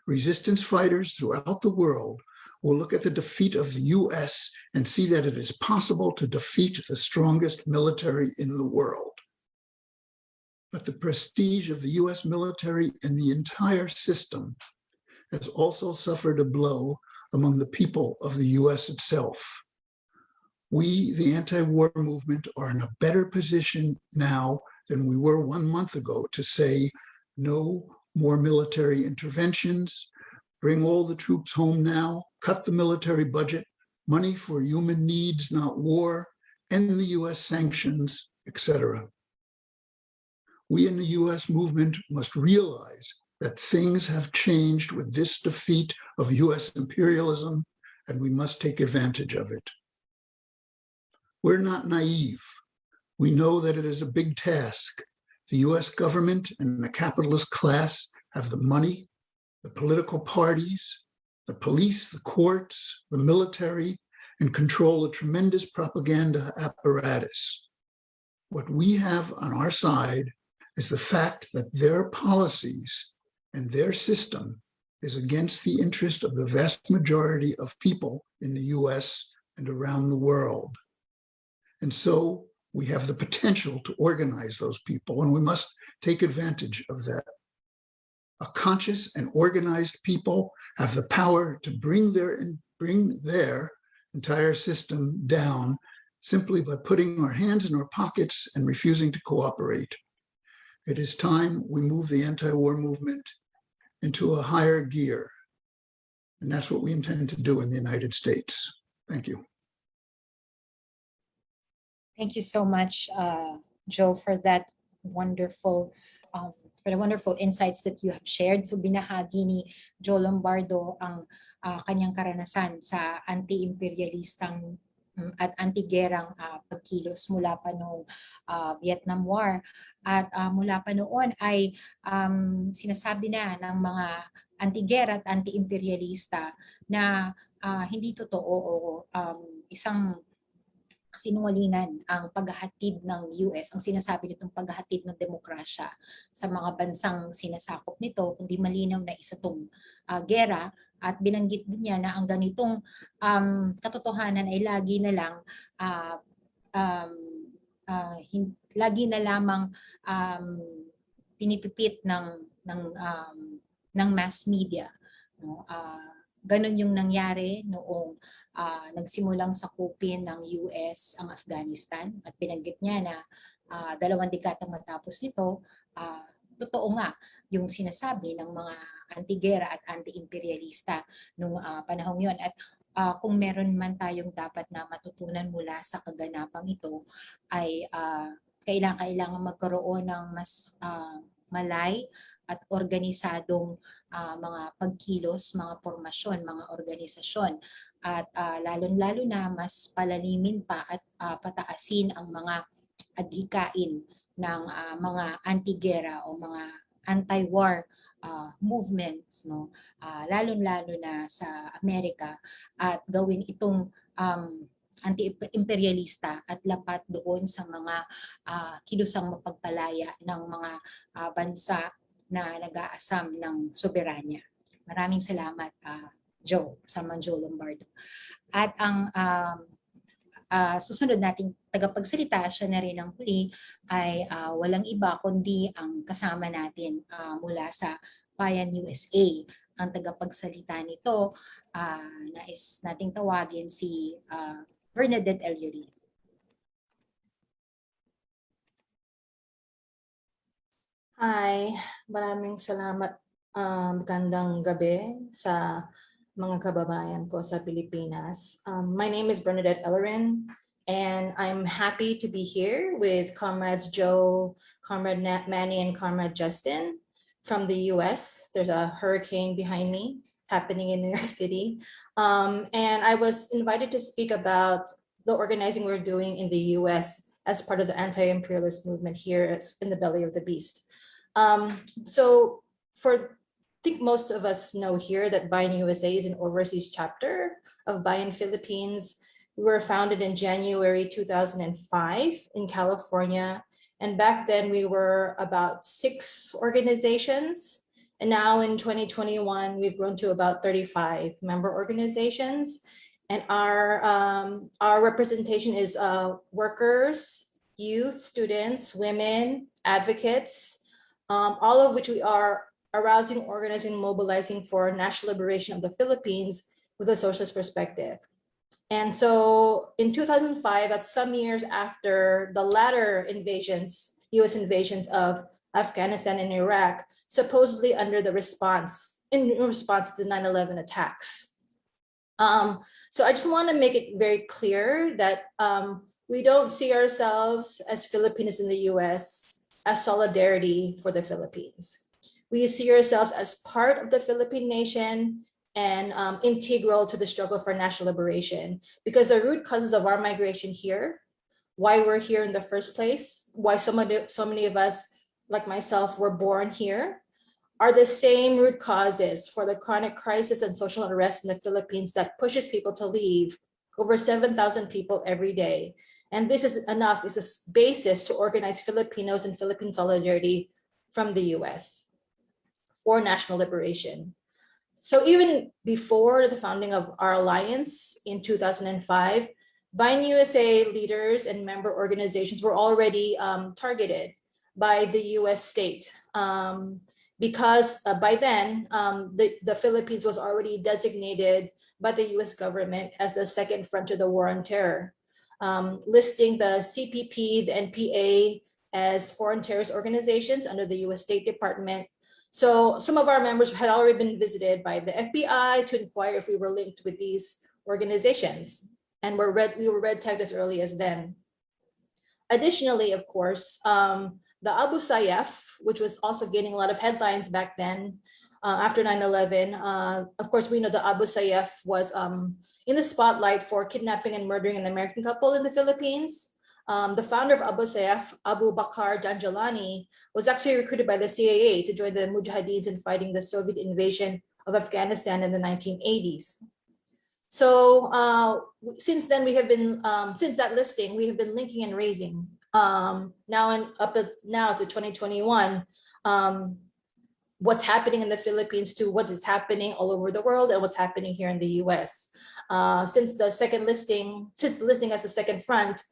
Resistance fighters throughout the world will look at the defeat of the US and see that it is possible to defeat the strongest military in the world. But the prestige of the US military and the entire system has also suffered a blow among the people of the US itself. We, the anti-war movement, are in a better position now than we were 1 month ago to say no more military interventions, bring all the troops home now, cut the military budget, money for human needs, not war, end the US sanctions, etc. We in the US movement must realize that things have changed with this defeat of US imperialism, and we must take advantage of it. We're not naive. We know that it is a big task. The US government and the capitalist class have the money, the political parties, the police, the courts, the military, and control a tremendous propaganda apparatus. What we have on our side is the fact that their policies and their system is against the interest of the vast majority of people in the US and around the world. And so we have the potential to organize those people, and we must take advantage of that. A conscious and organized people have the power to bring their entire system down simply by putting our hands in our pockets and refusing to cooperate. It is time we move the anti-war movement into a higher gear. And that's what we intend to do in the United States. Thank you.
Thank you so much, Joe, for that wonderful for the wonderful insights that you have shared. So binahagi ni Joe Lombardo ang kanyang karanasan sa anti-imperialistang at anti-gerang pagkilos mula pa noong Vietnam War. At mula pa noon ay sinasabi na ng mga anti-gera at anti-imperialista na hindi totoo o isang sinungalingan ang paghahatid ng US, ang sinasabi nitong paghahatid ng demokrasya sa mga bansang sinasakop nito, kundi malinaw na isa tong gera. At binanggit din niya na ang ganitong katotohanan ay lagi na lamang pinipipit ng mass media, no? Ganon yung nangyari noong nagsimulang sakupin ng US ang Afghanistan, at binanggit niya na 2 dekada matapos nito, totoo nga yung sinasabi ng mga anti-gera at anti-imperialista nung panahong yon. At kung meron man tayong dapat na matutunan mula sa kaganapang ito, ay kailangan magkaroon ng mas malay at organisadong mga pagkilos, mga formasyon, mga organisasyon, at lalong-lalo na mas palalimin pa at pataasin ang mga adhikain ng mga anti-gera o mga anti-war movements, no? Lalong-lalo na sa Amerika, at gawin itong anti-imperialista at lapat doon sa mga kilusang mapagpalaya ng mga bansa na nag-aasam ng soberanya. Maraming salamat, Joe, kasama Joe Lombardo. At ang susunod nating tagapagsalita, siya na rin ang huli, ay walang iba kundi ang kasama natin mula sa Bayan USA. Ang tagapagsalita nito, nais nating tawagin si Bernadette Ellery.
Hi, maraming salamat. Magandang gabi sa mga kababayan ko sa Pilipinas. My name is Bernadette Ellerin, and I'm happy to be here with Comrades Joe, Comrade Manny, and Comrade Justin from the US. There's a hurricane behind me happening in New York City. And I was invited to speak about the organizing we're doing in the US as part of the anti-imperialist movement here in the belly of the beast. So I think most of us know here that Bayan USA is an overseas chapter of Bayan Philippines. We were founded in January 2005 in California. And back then we were about 6 organizations. And now in 2021, we've grown to about 35 member organizations. And our representation is workers, youth, students, women, advocates, all of which we are arousing, organizing, mobilizing for national liberation of the Philippines with a socialist perspective. And so in 2005, that's some years after the latter invasions, US invasions of Afghanistan and Iraq, supposedly under the response to the 9/11 attacks. So I just want to make it very clear that we don't see ourselves as Filipinos in the US as solidarity for the Philippines. We see ourselves as part of the Philippine nation and integral to the struggle for national liberation, because the root causes of our migration here, why we're here in the first place, why so many of us, like myself, were born here, are the same root causes for the chronic crisis and social unrest in the Philippines that pushes people to leave, over 7,000 people every day. And this is enough, is a basis to organize Filipinos and Philippine solidarity from the US for national liberation. So even before the founding of our alliance in 2005, Bayan USA leaders and member organizations were already targeted by the US state because by then the Philippines was already designated by the US government as the second front to the war on terror, listing the CPP, the NPA as foreign terrorist organizations under the US State Department. So some of our members had already been visited by the FBI to inquire if we were linked with these organizations, and we were red tagged as early as then. Additionally, of course, the Abu Sayyaf, which was also gaining a lot of headlines back then after 9/11. Of course, we know the Abu Sayyaf was in the spotlight for kidnapping and murdering an American couple in the Philippines. The founder of Abu Sayyaf, Abu Bakr Janjalani, was actually recruited by the CIA to join the Mujahideens in fighting the Soviet invasion of Afghanistan in the 1980s. So since then, we have been, since that listing, we have been linking and raising. Now to 2021, what's happening in the Philippines to what is happening all over the world and what's happening here in the US. Since the listing as the second front,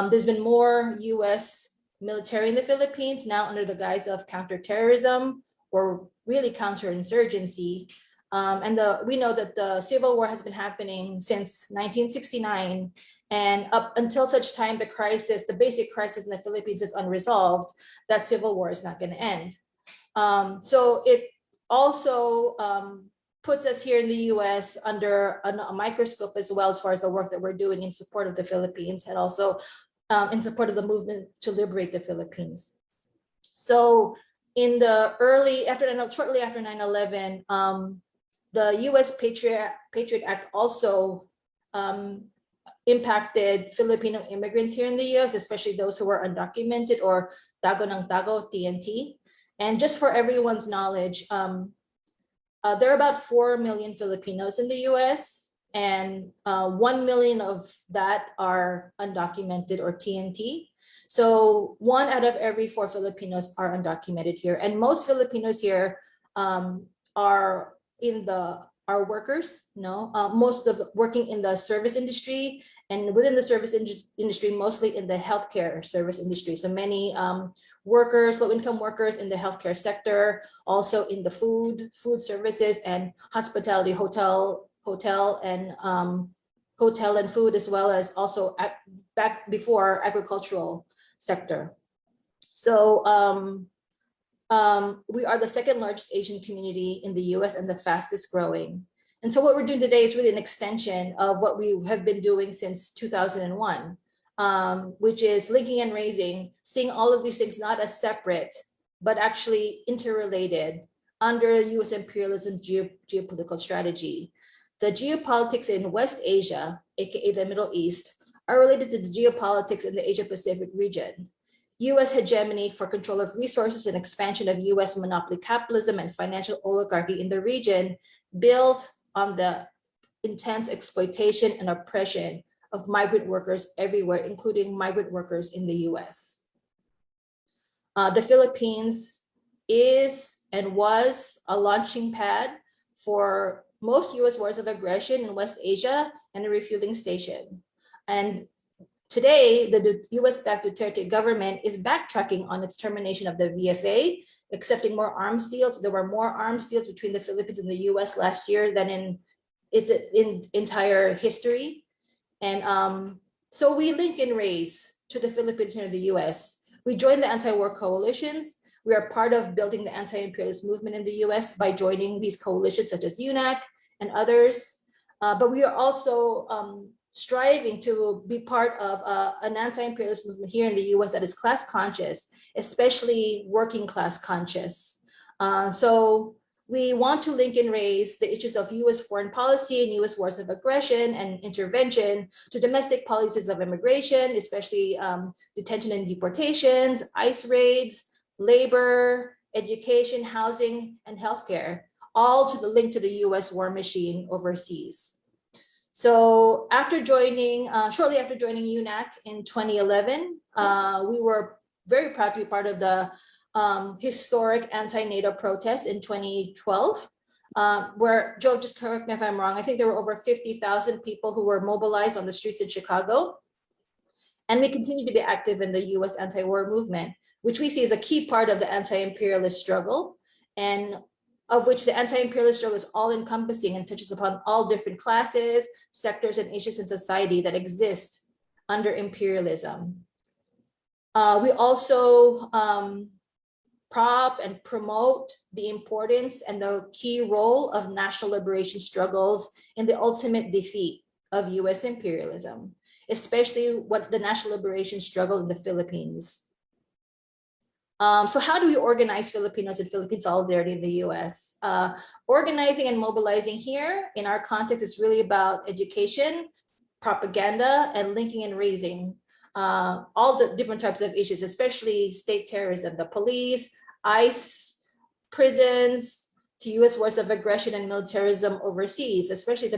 there's been more US military in the Philippines now under the guise of counterterrorism or really counterinsurgency. We know that the civil war has been happening since 1969, and up until such time the basic crisis in the Philippines is unresolved, that civil war is not going to end. So it also puts us here in the US under a microscope as well, as far as the work that we're doing in support of the Philippines and also in support of the movement to liberate the Philippines. So in the shortly after 9/11, the US Patriot Act also impacted Filipino immigrants here in the US, especially those who were undocumented or Tago ng Tago, TNT. And just for everyone's knowledge, there are about 4 million Filipinos in the US, and 1 million of that are undocumented or TNT. So 1 out of every 4 Filipinos are undocumented here. And most Filipinos here are workers, most of working in the service industry, and within the service industry, mostly in the healthcare service industry. So many workers, low-income workers in the healthcare sector, also in the food services and hospitality, hotel and food, as well as also back before agricultural sector. So we are the second largest Asian community in the US and the fastest growing. And so what we're doing today is really an extension of what we have been doing since 2001, which is linking and raising, seeing all of these things not as separate, but actually interrelated under US imperialism geopolitical strategy. The geopolitics in West Asia, aka the Middle East, are related to the geopolitics in the Asia-Pacific region. US hegemony for control of resources and expansion of US monopoly capitalism and financial oligarchy in the region built on the intense exploitation and oppression of migrant workers everywhere, including migrant workers in the US. The Philippines is and was a launching pad for most US wars of aggression in West Asia and a refueling station. And today, the US-backed Duterte government is backtracking on its termination of the VFA, accepting more arms deals. There were more arms deals between the Philippines and the US last year than in its entire history. And so we link and raise to the Philippines here in the US. We joined the anti-war coalitions. We are part of building the anti-imperialist movement in the US by joining these coalitions such as UNAC and others. But we are also striving to be part of an anti-imperialist movement here in the US that is class conscious, especially working class conscious. So we want to link and raise the issues of US foreign policy and US wars of aggression and intervention to domestic policies of immigration, especially detention and deportations, ICE raids, labor, education, housing, and healthcare, all to the link to the US war machine overseas. So shortly after joining UNAC in 2011, we were very proud to be part of the historic anti-NATO protest in 2012, where, Joe, just correct me if I'm wrong, I think there were over 50,000 people who were mobilized on the streets in Chicago. And we continue to be active in the US anti-war movement, which we see as a key part of the anti-imperialist struggle, and of which the anti-imperialist struggle is all-encompassing and touches upon all different classes, sectors, and issues in society that exist under imperialism. We also prop and promote the importance and the key role of national liberation struggles in the ultimate defeat of US imperialism, especially what the national liberation struggle in the Philippines. So how do we organize Filipinos and Philippine solidarity in the US? Organizing and mobilizing here in our context is really about education, propaganda, and linking and raising all the different types of issues, especially state terrorism, the police, ICE, prisons, to US wars of aggression and militarism overseas, especially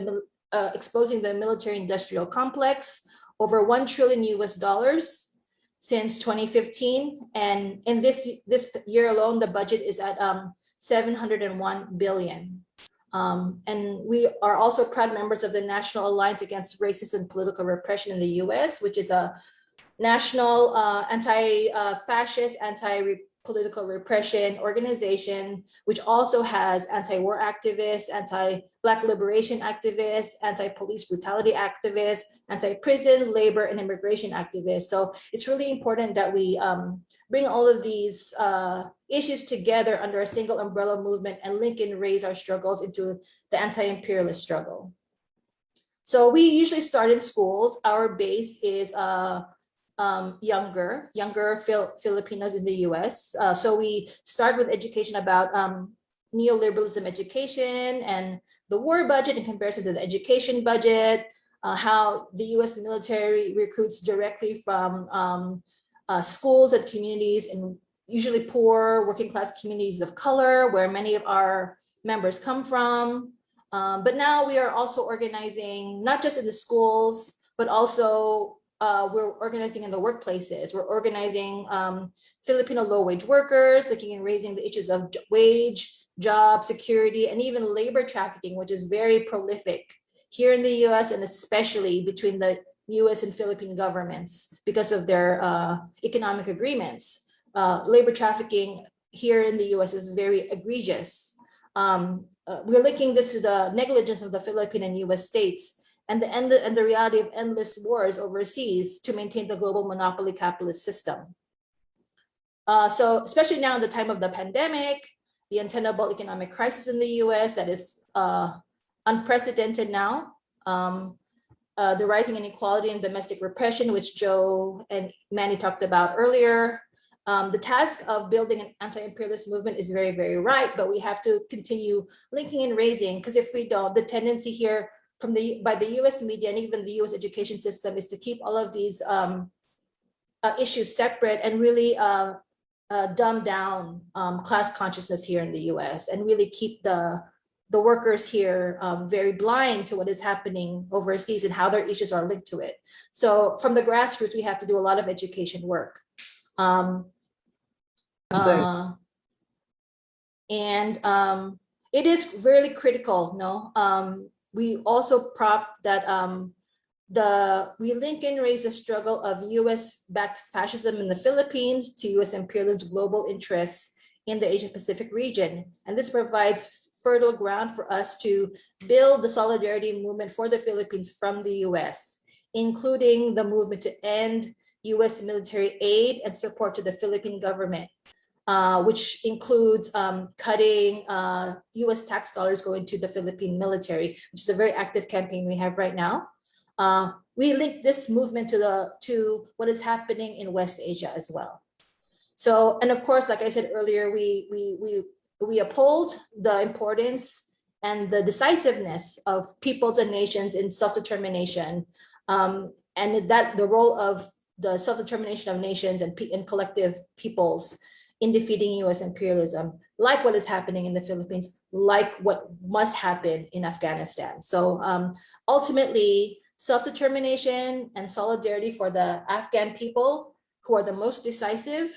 exposing the military-industrial complex, over $1 trillion since 2015. And in this year alone, the budget is at 701 billion. And we are also proud members of the National Alliance Against Racist and Political Repression in the US, which is a national anti-fascist, anti-political repression organization, which also has anti-war activists, anti-Black liberation activists, anti-police brutality activists, anti-prison, labor, and immigration activists. So it's really important that we bring all of these issues together under a single umbrella movement and link and raise our struggles into the anti-imperialist struggle. So we usually start in schools. Our base is younger Filipinos in the US. So we start with education about neoliberalism education and the war budget in comparison to the education budget, how the US military recruits directly from schools and communities, and usually poor working class communities of color, where many of our members come from. But now we are also organizing, not just in the schools, but also we're organizing in the workplaces. We're organizing Filipino low-wage workers, looking and raising the issues of wage, job security, and even labor trafficking, which is very prolific here in the US, and especially between the US and Philippine governments because of their economic agreements. Labor trafficking here in the US is very egregious. We're linking this to the negligence of the Philippine and US states and the reality of endless wars overseas to maintain the global monopoly capitalist system. So especially now in the time of the pandemic, the untenable economic crisis in the US that is unprecedented now, the rising inequality and domestic repression, which Joe and Manny talked about earlier. The task of building an anti-imperialist movement is very, very right, but we have to continue linking and raising, because if we don't, the tendency here by the US media and even the US education system is to keep all of these issues separate and really dumb down class consciousness here in the US and really keep the workers here very blind to what is happening overseas and how their issues are linked to it. So from the grassroots, we have to do a lot of education work. It is really critical, no? We also prop that we link and raise the struggle of US-backed fascism in the Philippines to US imperialist global interests in the Asia-Pacific region. And this provides fertile ground for us to build the solidarity movement for the Philippines from the US, including the movement to end US military aid and support to the Philippine government, which includes cutting US tax dollars going to the Philippine military, which is a very active campaign we have right now. We link this movement to what is happening in West Asia as well. So, and of course, like I said earlier, we uphold the importance and the decisiveness of peoples and nations in self-determination, and that the role of the self-determination of nations and collective peoples in defeating US imperialism, like what is happening in the Philippines, like what must happen in Afghanistan. So ultimately, self-determination and solidarity for the Afghan people who are the most decisive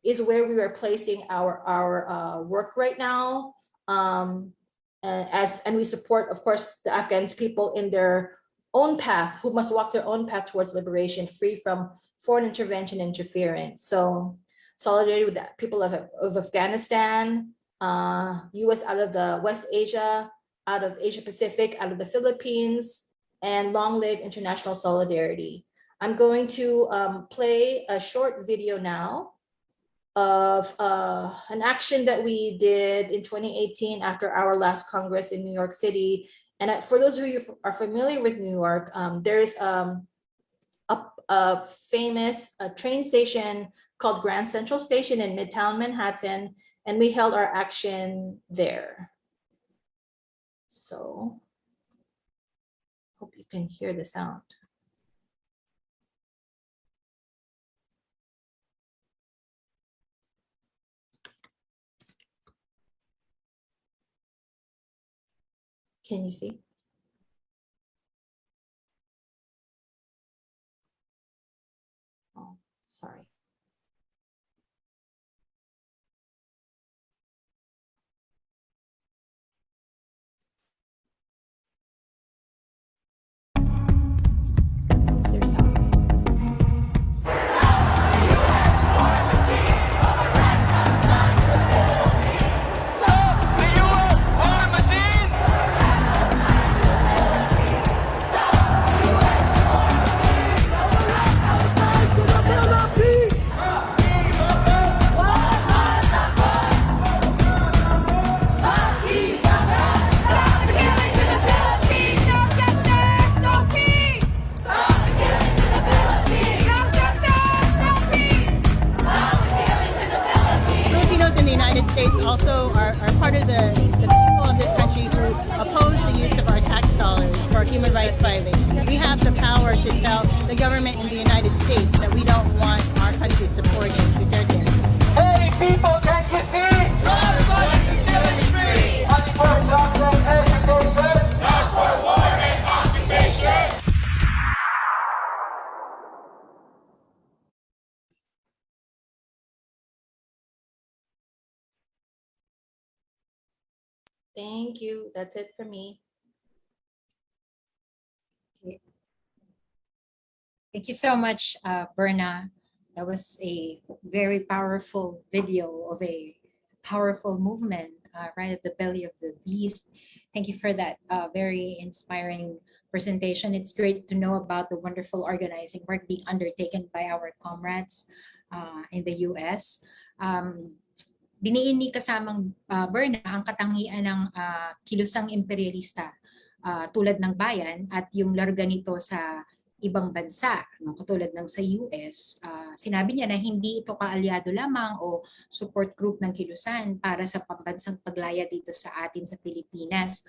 is where we are placing our work right now. And we support, of course, the Afghan people in their own path, who must walk their own path towards liberation, free from foreign intervention and interference. So solidarity with the people of Afghanistan, US out of the West Asia, out of Asia Pacific, out of the Philippines, and long live international solidarity. I'm going to play a short video now of an action that we did in 2018 after our last Congress in New York City. And for those of you who are familiar with New York, there's a famous train station called Grand Central Station in Midtown Manhattan, and we held our action there. So, hope you can hear the sound. Can you see? Oh, sorry. Is there sound?
Filipinos in the United States also are part of the people of this country who oppose the use of our tax dollars for human rights violations. We have the power to tell the government in the United States that we don't want our country supporting Duterte.
Hey people, can you see? Not for free. Not for jobs and education. Not for war and occupation.
Thank you. That's it for me.
Thank you so much, Berna. That was a very powerful video of a powerful movement right at the belly of the beast. Thank you for that very inspiring presentation. It's great to know about the wonderful organizing work being undertaken by our comrades in the US. Diniin ni kasamang Berna ang katangian ng kilusang imperialista tulad ng Bayan at yung larga nito sa ibang bansa, no? Katulad ng sa US, sinabi niya na hindi ito kaalyado lamang o support group ng kilusan para sa pambansang paglaya dito sa atin sa Pilipinas.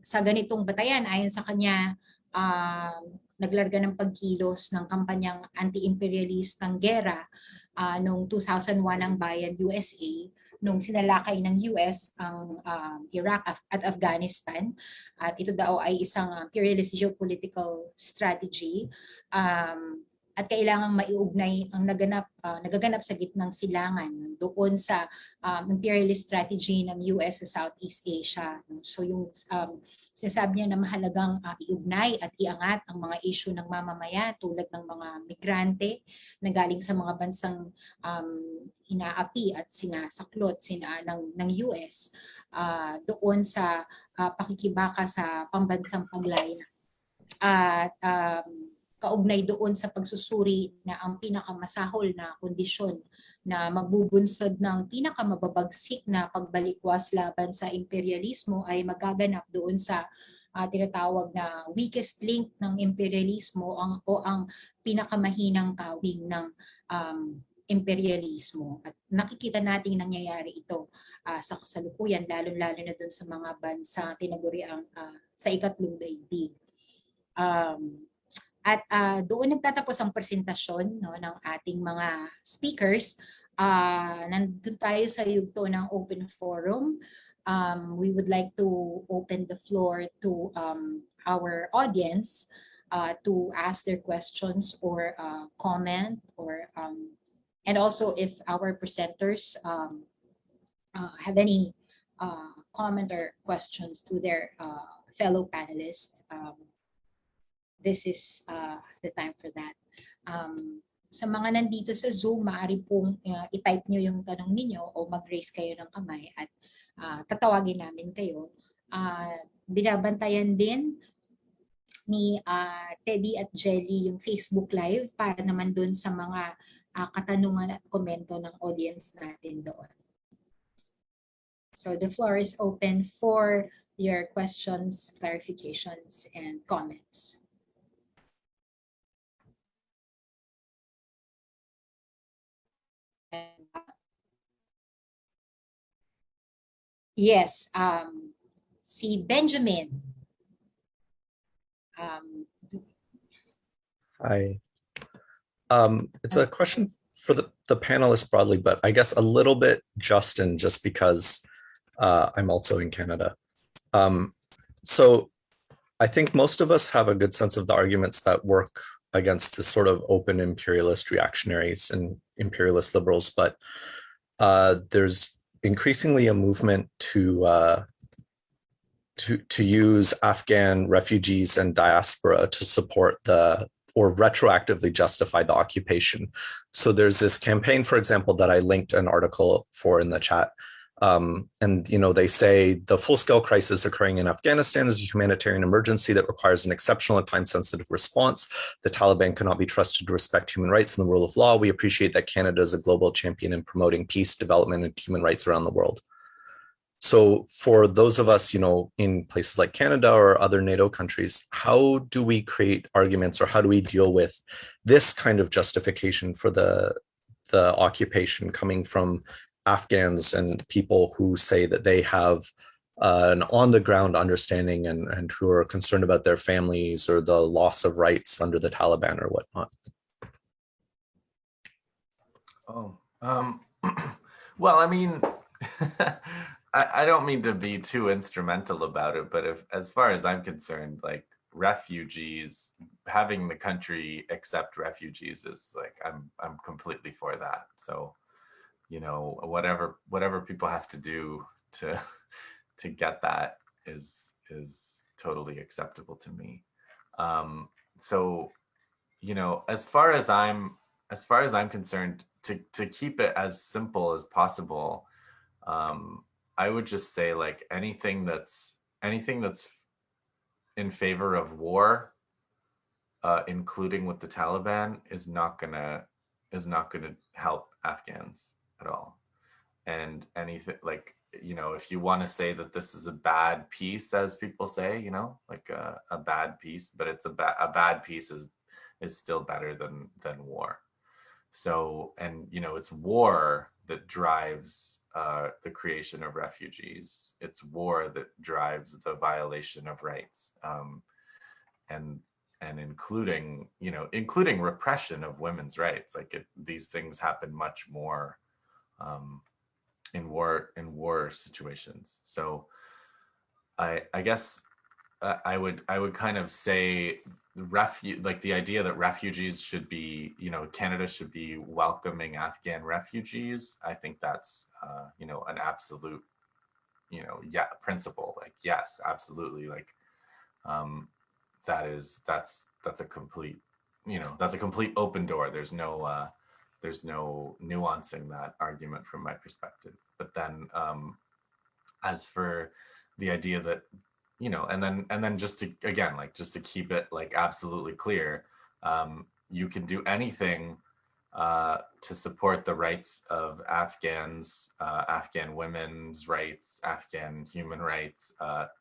Sa ganitong batayan, ayon sa kanya, naglarga ng pagkilos ng kampanyang anti-imperialist ng gera noong 2001 ang Bayan USA, nung sinalakay ng US ang Iraq at Afghanistan. At ito daw ay isang imperialist geopolitical strategy at kailangang maiugnay ang nagaganap sa gitnang silangan doon sa imperialist strategy ng US sa Southeast Asia. So yung sinasabi niya na mahalagang iugnay at iangat ang mga issue ng mamamayan tulad ng mga migrante na galing sa mga bansang inaapi at sinasaklot ng US doon sa pakikibaka sa pambansang paglaya at kaugnay doon sa pagsusuri na ang pinakamasahol na kondisyon na magbubunsod ng pinakamababagsik na pagbalikwas laban sa imperialismo ay magaganap doon sa tinatawag na weakest link ng imperialismo o ang pinakamahinang kawing ng imperialismo. At nakikita nating nangyayari ito sa kasalukuyan, lalo-lalo na doon sa mga bansa tinaguriang sa ikatlong daigdig. At doon nagtatapos ang presentasyon ng ating mga speakers. Nandun tayo sa yugto ng open forum. We would like to open the floor to our audience to ask their questions or comment, or and also if our presenters have any comment or questions to their fellow panelists. This is the time for that. Sa mga nandito sa Zoom, maaari pong i-type nyo yung tanong ninyo o mag-raise kayo ng kamay at tatawagin namin kayo. Binabantayan din ni Teddy at Jelly yung Facebook Live para naman dun sa mga katanungan at komento ng audience natin doon. So the floor is open for your questions, clarifications, and comments. Yes, si Benjamin.
Hi. It's a question for the panelists broadly, but I guess a little bit Justin, just because I'm also in Canada. So I think most of us have a good sense of the arguments that work against this sort of open imperialist reactionaries and imperialist liberals, but there's increasingly a movement to use Afghan refugees and diaspora to support or retroactively justify the occupation. So there's this campaign, for example, that I linked an article for in the chat. And they say the full-scale crisis occurring in Afghanistan is a humanitarian emergency that requires an exceptional and time-sensitive response. The Taliban cannot be trusted to respect human rights and the rule of law. We appreciate that Canada is a global champion in promoting peace, development, and human rights around the world. So for those of us, in places like Canada or other NATO countries, how do we create arguments, or how do we deal with this kind of justification for the occupation coming from Afghans and people who say that they have an on-the-ground understanding and who are concerned about their families or the loss of rights under the Taliban or whatnot?
Well, I mean, I don't mean to be too instrumental about it, but as far as I'm concerned, like refugees, having the country accept refugees is like, I'm completely for that. So, whatever people have to do to get that is totally acceptable to me. So, as far as I'm concerned, to keep it as simple as possible, I would just say like anything that's in favor of war, including with the Taliban, is not gonna help Afghans at all. And anything like, if you want to say that this is a bad peace, as people say, like a bad peace, but it's a bad peace is still better than war. So, and it's war that drives the creation of refugees. It's war that drives the violation of rights, and including repression of women's rights. Like these things happen much more in war situations. So I guess I would kind of say the idea that refugees should be, Canada should be welcoming Afghan refugees. I think that's an absolute principle. Like, yes, absolutely. Like that's a complete that's a complete open door. There's no nuancing that argument from my perspective. But then as for the idea that and then just to keep it like absolutely clear, you can do anything to support the rights of Afghans, Afghan women's rights, Afghan human rights.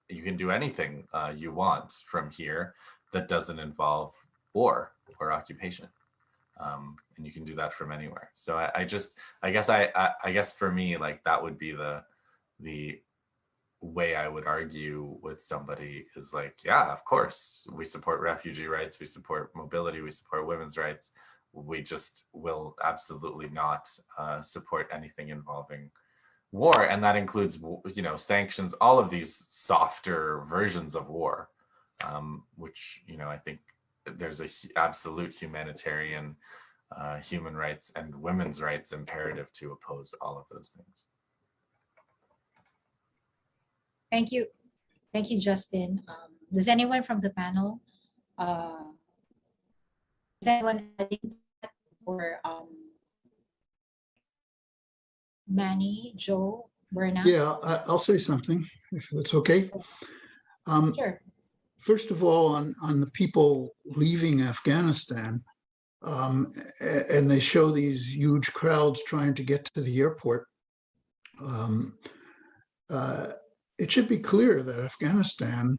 You can do anything you want from here that doesn't involve war or occupation. And you can do that from anywhere. So I guess for me, like that would be the way I would argue with somebody is like, yeah, of course, we support refugee rights, we support mobility, we support women's rights. We just will absolutely not support anything involving war. And that includes, sanctions, all of these softer versions of war, which, I think there's a absolute humanitarian human rights and women's rights imperative to oppose all of those things.
Thank you. Thank you, Justin. Does anyone from the panel, is anyone adding to that? Or Manny, Joe, Berna?
Yeah, I'll say something if that's okay.
Sure.
First of all, on the people leaving Afghanistan, and they show these huge crowds trying to get to the airport. It should be clear that Afghanistan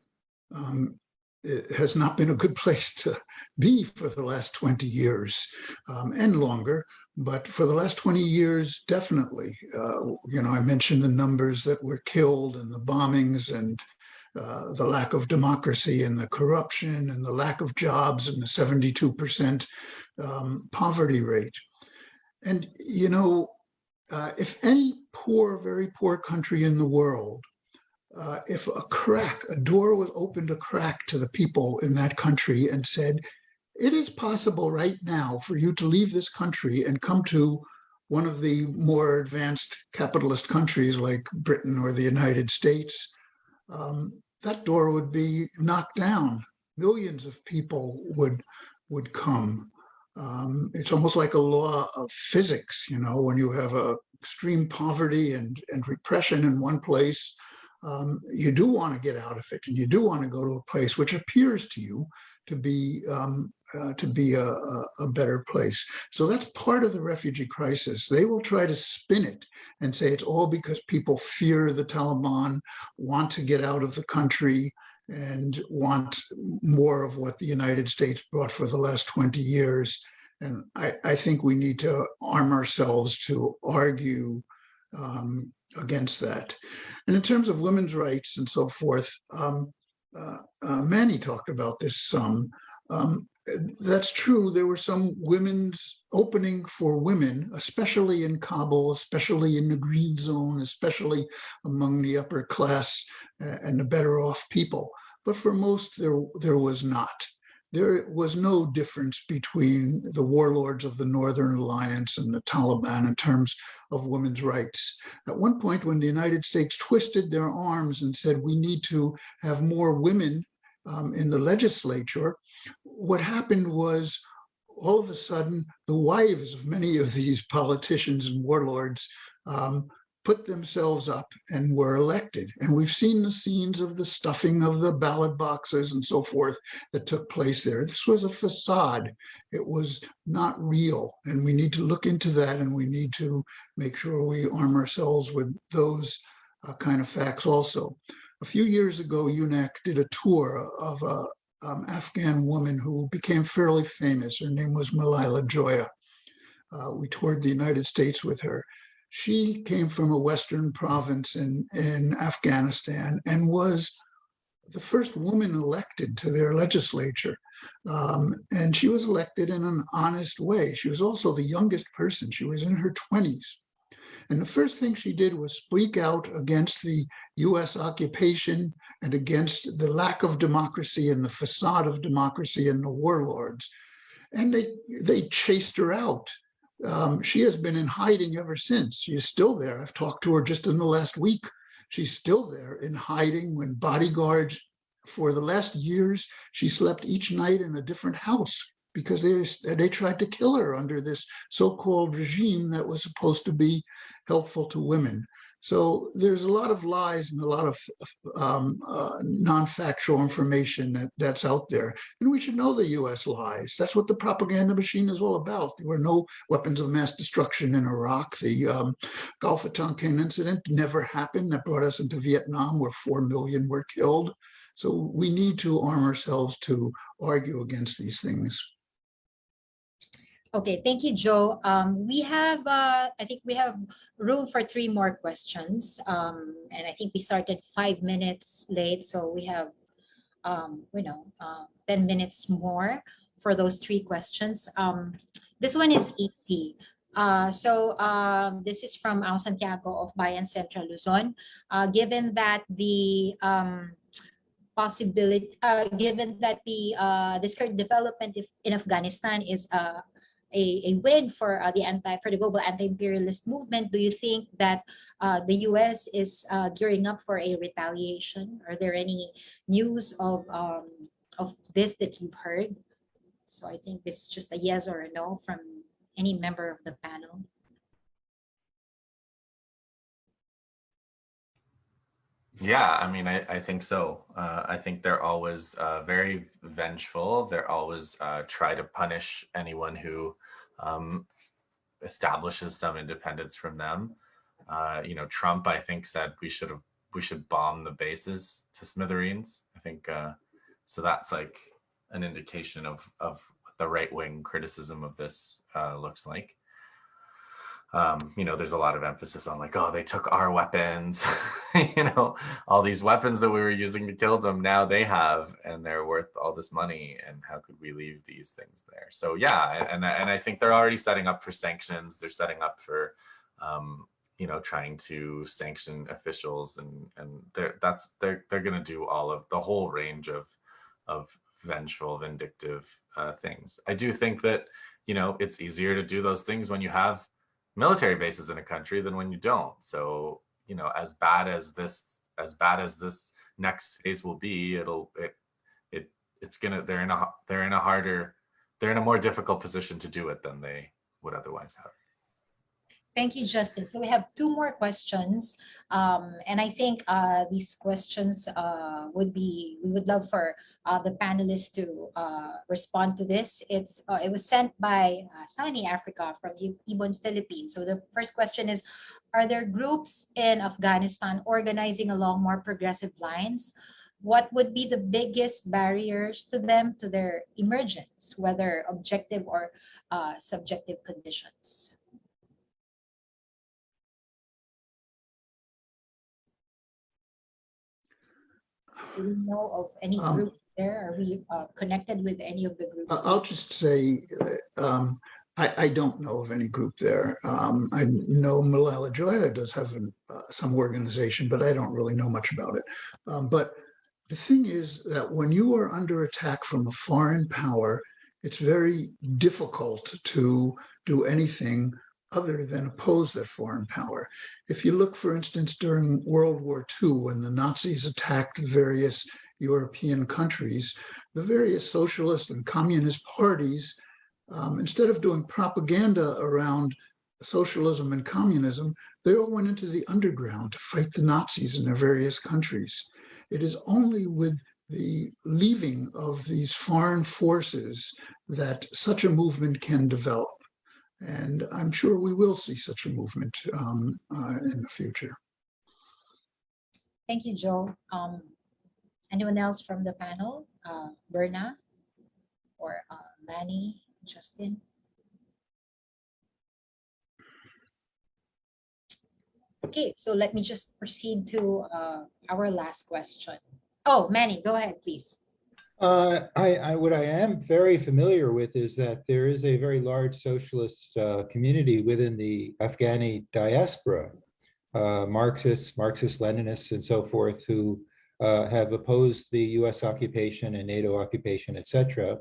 it has not been a good place to be for the last 20 years and longer. But for the last 20 years, definitely, I mentioned the numbers that were killed and the bombings and the lack of democracy and the corruption and the lack of jobs and the 72% poverty rate. And, if any poor, very poor country in the world, if a door was opened a crack to the people in that country and said, it is possible right now for you to leave this country and come to one of the more advanced capitalist countries like Britain or the United States, that door would be knocked down. Millions of people would come. It's almost like a law of physics, when you have extreme poverty and repression in one place, you do want to get out of it, and you do want to go to a place which appears to you to be a better place. So that's part of the refugee crisis. They will try to spin it and say it's all because people fear the Taliban, want to get out of the country, and want more of what the United States brought for the last 20 years. And I think we need to arm ourselves to argue against that. And in terms of women's rights and so forth, Manny talked about this some. That's true. There were some women's opening for women, especially in Kabul, especially in the Green Zone, especially among the upper class and the better off people. But for most, there was not. There was no difference between the warlords of the Northern Alliance and the Taliban in terms of women's rights. At one point, when the United States twisted their arms and said, we need to have more women in the legislature, what happened was all of a sudden, the wives of many of these politicians and warlords put themselves up and were elected. And we've seen the scenes of the stuffing of the ballot boxes and so forth that took place there. This was a facade. It was not real. And we need to look into that, and we need to make sure we arm ourselves with those kind of facts also. A few years ago, UNAC did a tour of an Afghan woman who became fairly famous. Her name was Malala Joya. We toured the United States with her. She came from a Western province in Afghanistan and was the first woman elected to their legislature. And she was elected in an honest way. She was also the youngest person. She was in her 20s. And the first thing she did was speak out against the US occupation and against the lack of democracy and the facade of democracy and the warlords. And they chased her out. She has been in hiding ever since. She is still there. I've talked to her just in the last week. She's still there in hiding when bodyguards, for the last years, she slept each night in a different house because they tried to kill her under this so-called regime that was supposed to be helpful to women. So there's a lot of lies and a lot of non-factual information that's out there. And we should know the US lies. That's what the propaganda machine is all about. There were no weapons of mass destruction in Iraq. The Gulf of Tonkin incident never happened. That brought us into Vietnam, where 4 million were killed. So we need to arm ourselves to argue against these things.
Okay, thank you, Joe. We have, I think we have room for 3 more questions. And I think we started 5 minutes late, so we have, 10 minutes more for those 3 questions. This one is easy. This is from Ao Santiago of Bayan Central Luzon. Given that the this current development in Afghanistan is a win for the global anti-imperialist movement, do you think that the US is gearing up for a retaliation? Are there any news of this that you've heard? So I think it's just a yes or a no from any member of the panel.
Yeah, I mean, I think so. I think they're always very vengeful. They're always try to punish anyone who establishes some independence from them. Trump, I think, said we should bomb the bases to smithereens. I think so. That's like an indication of what the right-wing criticism of this looks like. there's a lot of emphasis on like, oh, they took our weapons, all these weapons that we were using to kill them, now they have, and they're worth all this money. And how could we leave these things there? So yeah, and I think they're already setting up for sanctions. They're setting up for, trying to sanction officials, and they're going to do all of the whole range of vengeful, vindictive things. I do think that, it's easier to do those things when you have military bases in a country than when you don't. So, as bad as this next phase will be, they're in a more difficult position to do it than they would otherwise have.
Thank you, Justin. So we have two more questions. And I think these questions we would love for the panelists to respond to this. It was sent by Sunny Africa from Ibon, Philippines. So the first question is, are there groups in Afghanistan organizing along more progressive lines? What would be the biggest barriers to them, to their emergence, whether objective or subjective conditions? Do we know of any group there? Are we connected with any of the groups?
I'll just say, I don't know of any group there. I know Malala Joya does have some organization, but I don't really know much about it. But the thing is that when you are under attack from a foreign power, it's very difficult to do anything other than oppose that foreign power. If you look, for instance, during World War II, when the Nazis attacked the various European countries, the various socialist and communist parties, instead of doing propaganda around socialism and communism, they all went into the underground to fight the Nazis in their various countries. It is only with the leaving of these foreign forces that such a movement can develop. And I'm sure we will see such a movement in the future.
Thank you, Joe. Anyone else from the panel? Berna or Manny, Justin? Okay, so let me just proceed to our last question. Oh, Manny, go ahead, please.
What I am very familiar with is that there is a very large socialist community within the Afghani diaspora, Marxists, Marxist-Leninists, and so forth, who have opposed the US occupation and NATO occupation, etc.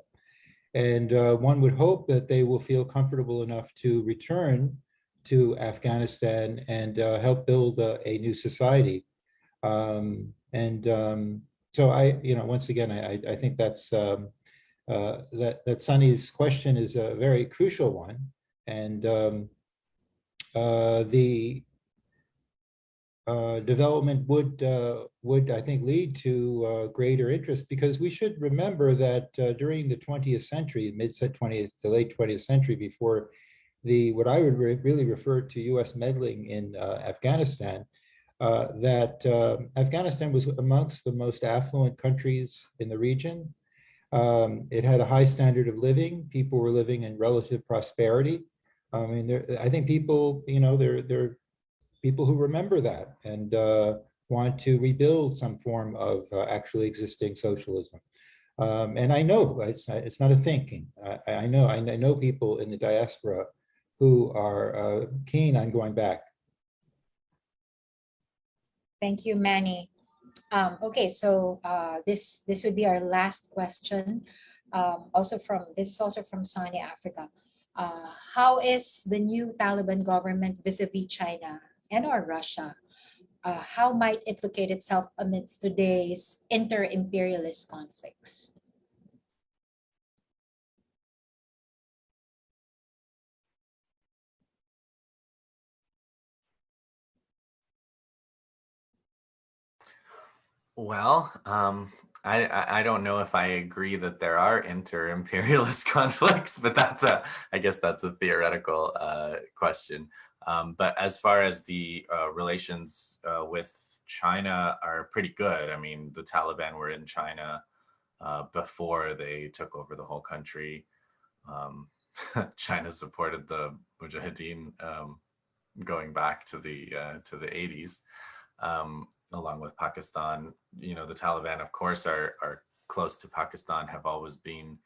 And one would hope that they will feel comfortable enough to return to Afghanistan and help build a new society. So once again, I think that's that Sunny's question is a very crucial one, and the development would I think lead to greater interest, because we should remember that during the 20th century, mid-20th to late 20th century, before what I would really refer to U.S. meddling in Afghanistan, that Afghanistan was amongst the most affluent countries in the region. It had a high standard of living. People were living in relative prosperity. I mean, I think people, there are people who remember that and want to rebuild some form of actually existing socialism. And I know it's not a thinking. I know people in the diaspora who are keen on going back.
Thank you, Manny. Okay, so this would be our last question. This is also from Sunny Africa. How is the new Taliban government vis-a-vis China and or Russia? How might it locate itself amidst today's inter-imperialist conflicts?
Well, I don't know if I agree that there are inter-imperialist conflicts, but I guess that's a theoretical question. But as far as the relations with China are pretty good. I mean, the Taliban were in China before they took over the whole country. China supported the Mujahideen going back to the 80s, along with Pakistan. You know, the Taliban, of course, are close to Pakistan, have always been,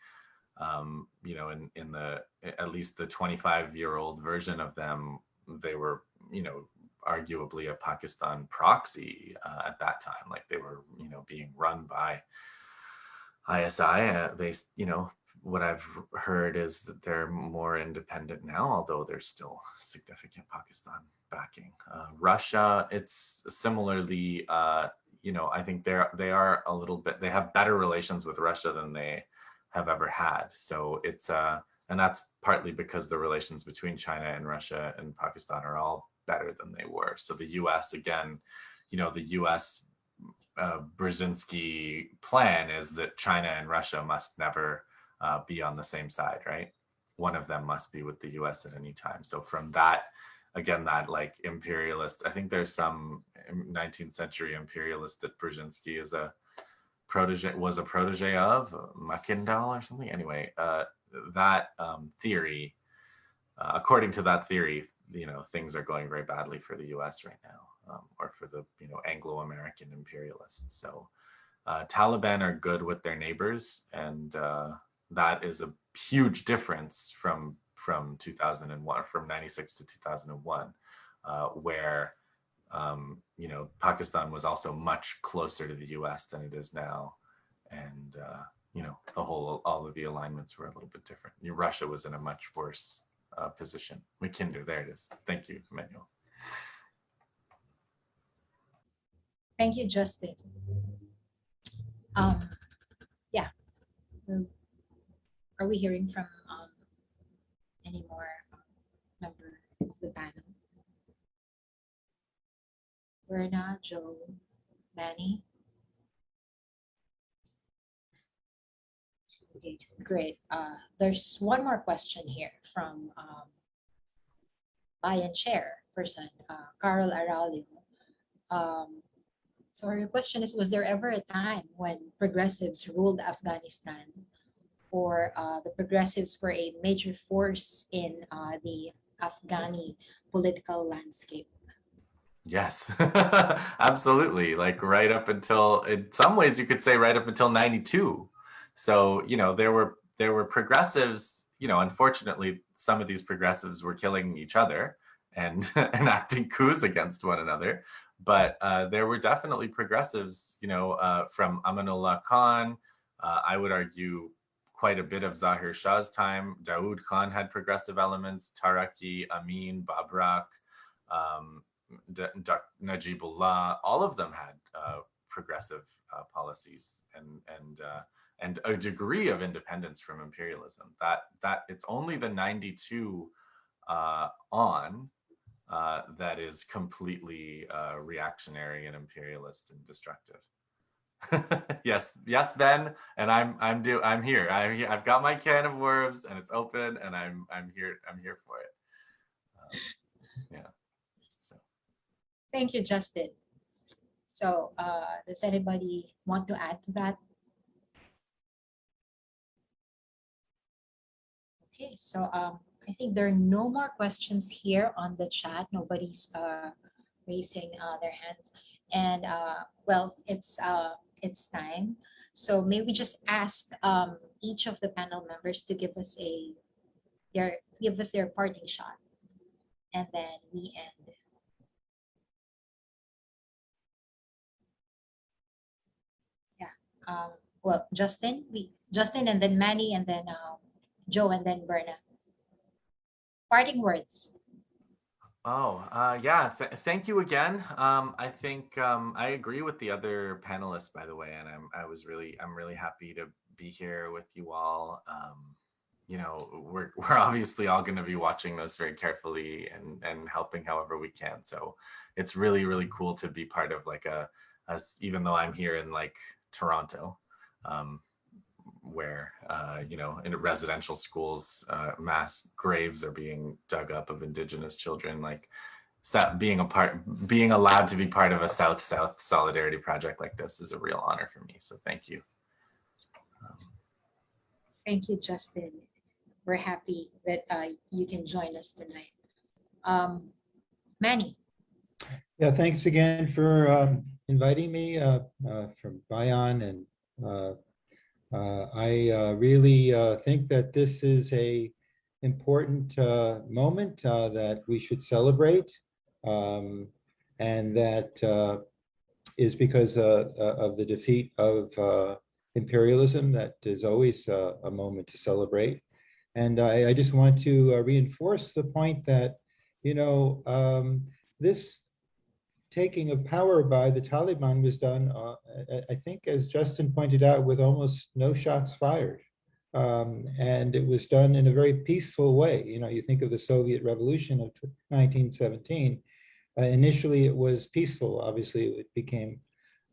you know, in the, at least the 25-year-old version of them, they were, you know, arguably a Pakistan proxy at that time. Like they were, you know, being run by ISI. They, you know, what I've heard is that they're more independent now, although there's still significant Pakistan backing. Russia, it's similarly, you know, I think they are a little bit, they have better relations with Russia than they have ever had. So it's, and that's partly because the relations between China and Russia and Pakistan are all better than they were. So the US, again, you know, the US Brzezinski plan is that China and Russia must never be on the same side, right? One of them must be with the US at any time. So from that, again, that like imperialist, I think there's some 19th century imperialist that Brzezinski is was a protege of, Mackindal or something. Anyway, that theory, according to that theory, you know, things are going very badly for the US right now, or for the, you know, Anglo-American imperialists. So Taliban are good with their neighbors, and that is a huge difference from 2001, from 96 to 2001, where you know, Pakistan was also much closer to the US than it is now, and you know, all of the alignments were a little bit different. Russia was in a much worse position. Mackinder, there it is. Thank you, Emmanuel.
Thank you, Justin. Yeah. Are we hearing from any more member of the panel? Verna, Joe, Manny? Okay, great. There's one more question here from Bayan chair person, Carl Aralio. So her question is, was there ever a time when progressives ruled Afghanistan, or the progressives were a major force in the Afghani political landscape?
Yes, absolutely. Like right up until, in some ways you could say right up until 92. So, you know, there were progressives, you know, unfortunately, some of these progressives were killing each other and enacting coups against one another. But there were definitely progressives, you know, from Amanullah Khan, I would argue quite a bit of Zahir Shah's time. Dawood Khan had progressive elements, Taraki, Amin, Babrak, Najibullah, all of them had progressive policies and a degree of independence from imperialism. That it's only the 92 on that is completely reactionary and imperialist and destructive. yes, Ben, and I'm here. I've got my can of worms and it's open, and I'm here for it. Yeah. So.
Thank you, Justin. So, does anybody want to add to that? Okay, so I think there are no more questions here on the chat. Nobody's raising their hands, and well, it's time. So may we just ask each of the panel members to give us their parting shot, and then we end. Yeah. Well, Justin, and then Manny, and then Joe, and then Berna. Parting words.
Oh, yeah. Thank you again. I think I agree with the other panelists, by the way, and I'm really happy to be here with you all. You know, we're obviously all going to be watching this very carefully and helping however we can. So it's really, really cool to be part of like even though I'm here in like Toronto, where you know, in residential schools, mass graves are being dug up of Indigenous children. Like, being allowed to be part of a South-South solidarity project like this is a real honor for me. So thank you.
Thank you, Justin. We're happy that you can join us tonight. Manny.
Yeah, thanks again for inviting me from Bayan, and I really think that this is a important moment that we should celebrate, and that is because of the defeat of imperialism. That is always a moment to celebrate. And I just want to reinforce the point that, you know, this taking of power by the Taliban was done, I think, as Justin pointed out, with almost no shots fired. And it was done in a very peaceful way. You know, you think of the Soviet Revolution of 1917. Initially, it was peaceful. Obviously, it became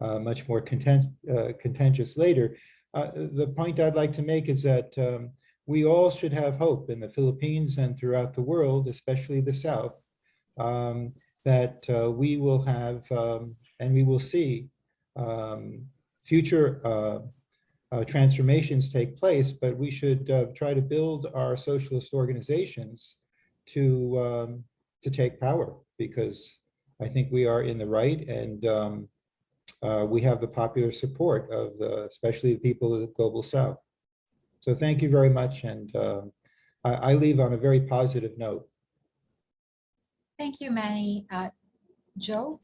much more contentious later. The point I'd like to make is that we all should have hope in the Philippines and throughout the world, especially the South, that we will have and we will see future transformations take place, but we should try to build our socialist organizations to take power, because I think we are in the right, and we have the popular support of especially the people of the Global South. So thank you very much, and I leave on a very positive note.
Thank you, Manny. Joe?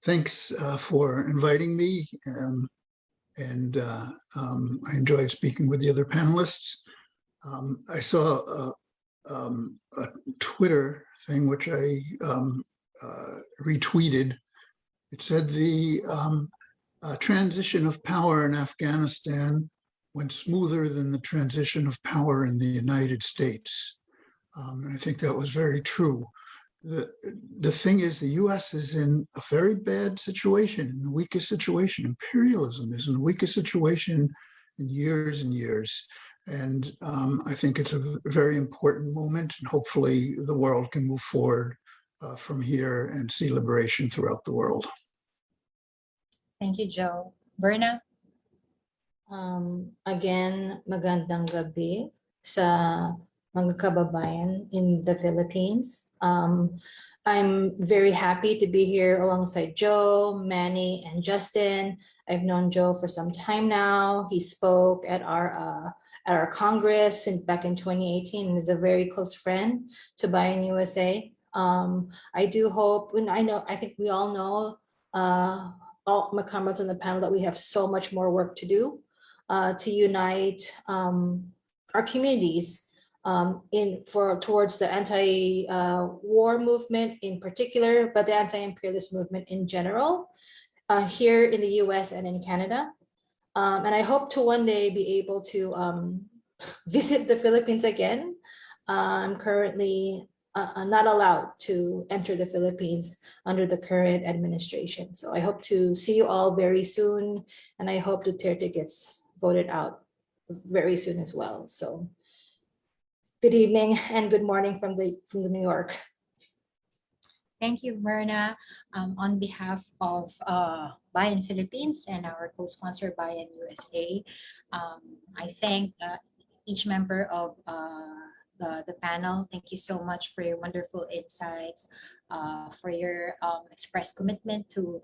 Thanks for inviting me, and I enjoyed speaking with the other panelists. I saw a Twitter thing which I retweeted. It said the transition of power in Afghanistan went smoother than the transition of power in the United States. And I think that was very true. The thing is, the US is in a very bad situation, in the weakest situation. Imperialism is in the weakest situation in years and years. And I think it's a very important moment, and hopefully the world can move forward from here and see liberation throughout the world.
Thank you, Joe. Berna?
Again, magandang gabi sa mga kababayan in the Philippines. I'm very happy to be here alongside Joe, Manny, and Justin. I've known Joe for some time now. He spoke at our Congress back in 2018 and is a very close friend to Bayan USA. I do hope, and I think we all know, all my comrades on the panel, that we have so much more work to do to unite our communities towards the anti-war movement in particular, but the anti-imperialist movement in general, here in the US and in Canada. And I hope to one day be able to visit the Philippines again. I'm currently not allowed to enter the Philippines under the current administration. So I hope to see you all very soon, and I hope Duterte gets voted out very soon as well. So good evening and good morning from the New York.
Thank you, Berna. On behalf of Bayan Philippines and our co-sponsor Bayan USA, I thank each member of the panel. Thank you so much for your wonderful insights, for your expressed commitment to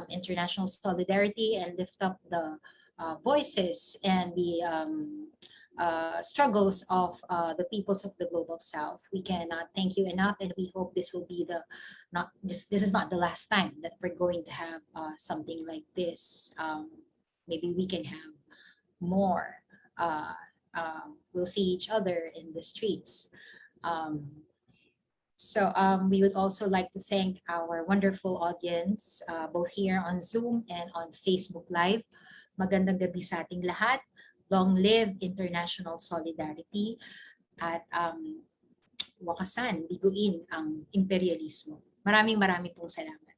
international solidarity and lift up the voices and the struggles of the peoples of the Global South. We cannot thank you enough, and we hope this will be this is not the last time that we're going to have something like this. Maybe we can have more. We'll see each other in the streets. So we would also like to thank our wonderful audience, both here on Zoom and on Facebook Live. Magandang gabi sa ating lahat. Long live international solidarity, at wakasan, biguin ang imperialismo. Maraming pong salamat.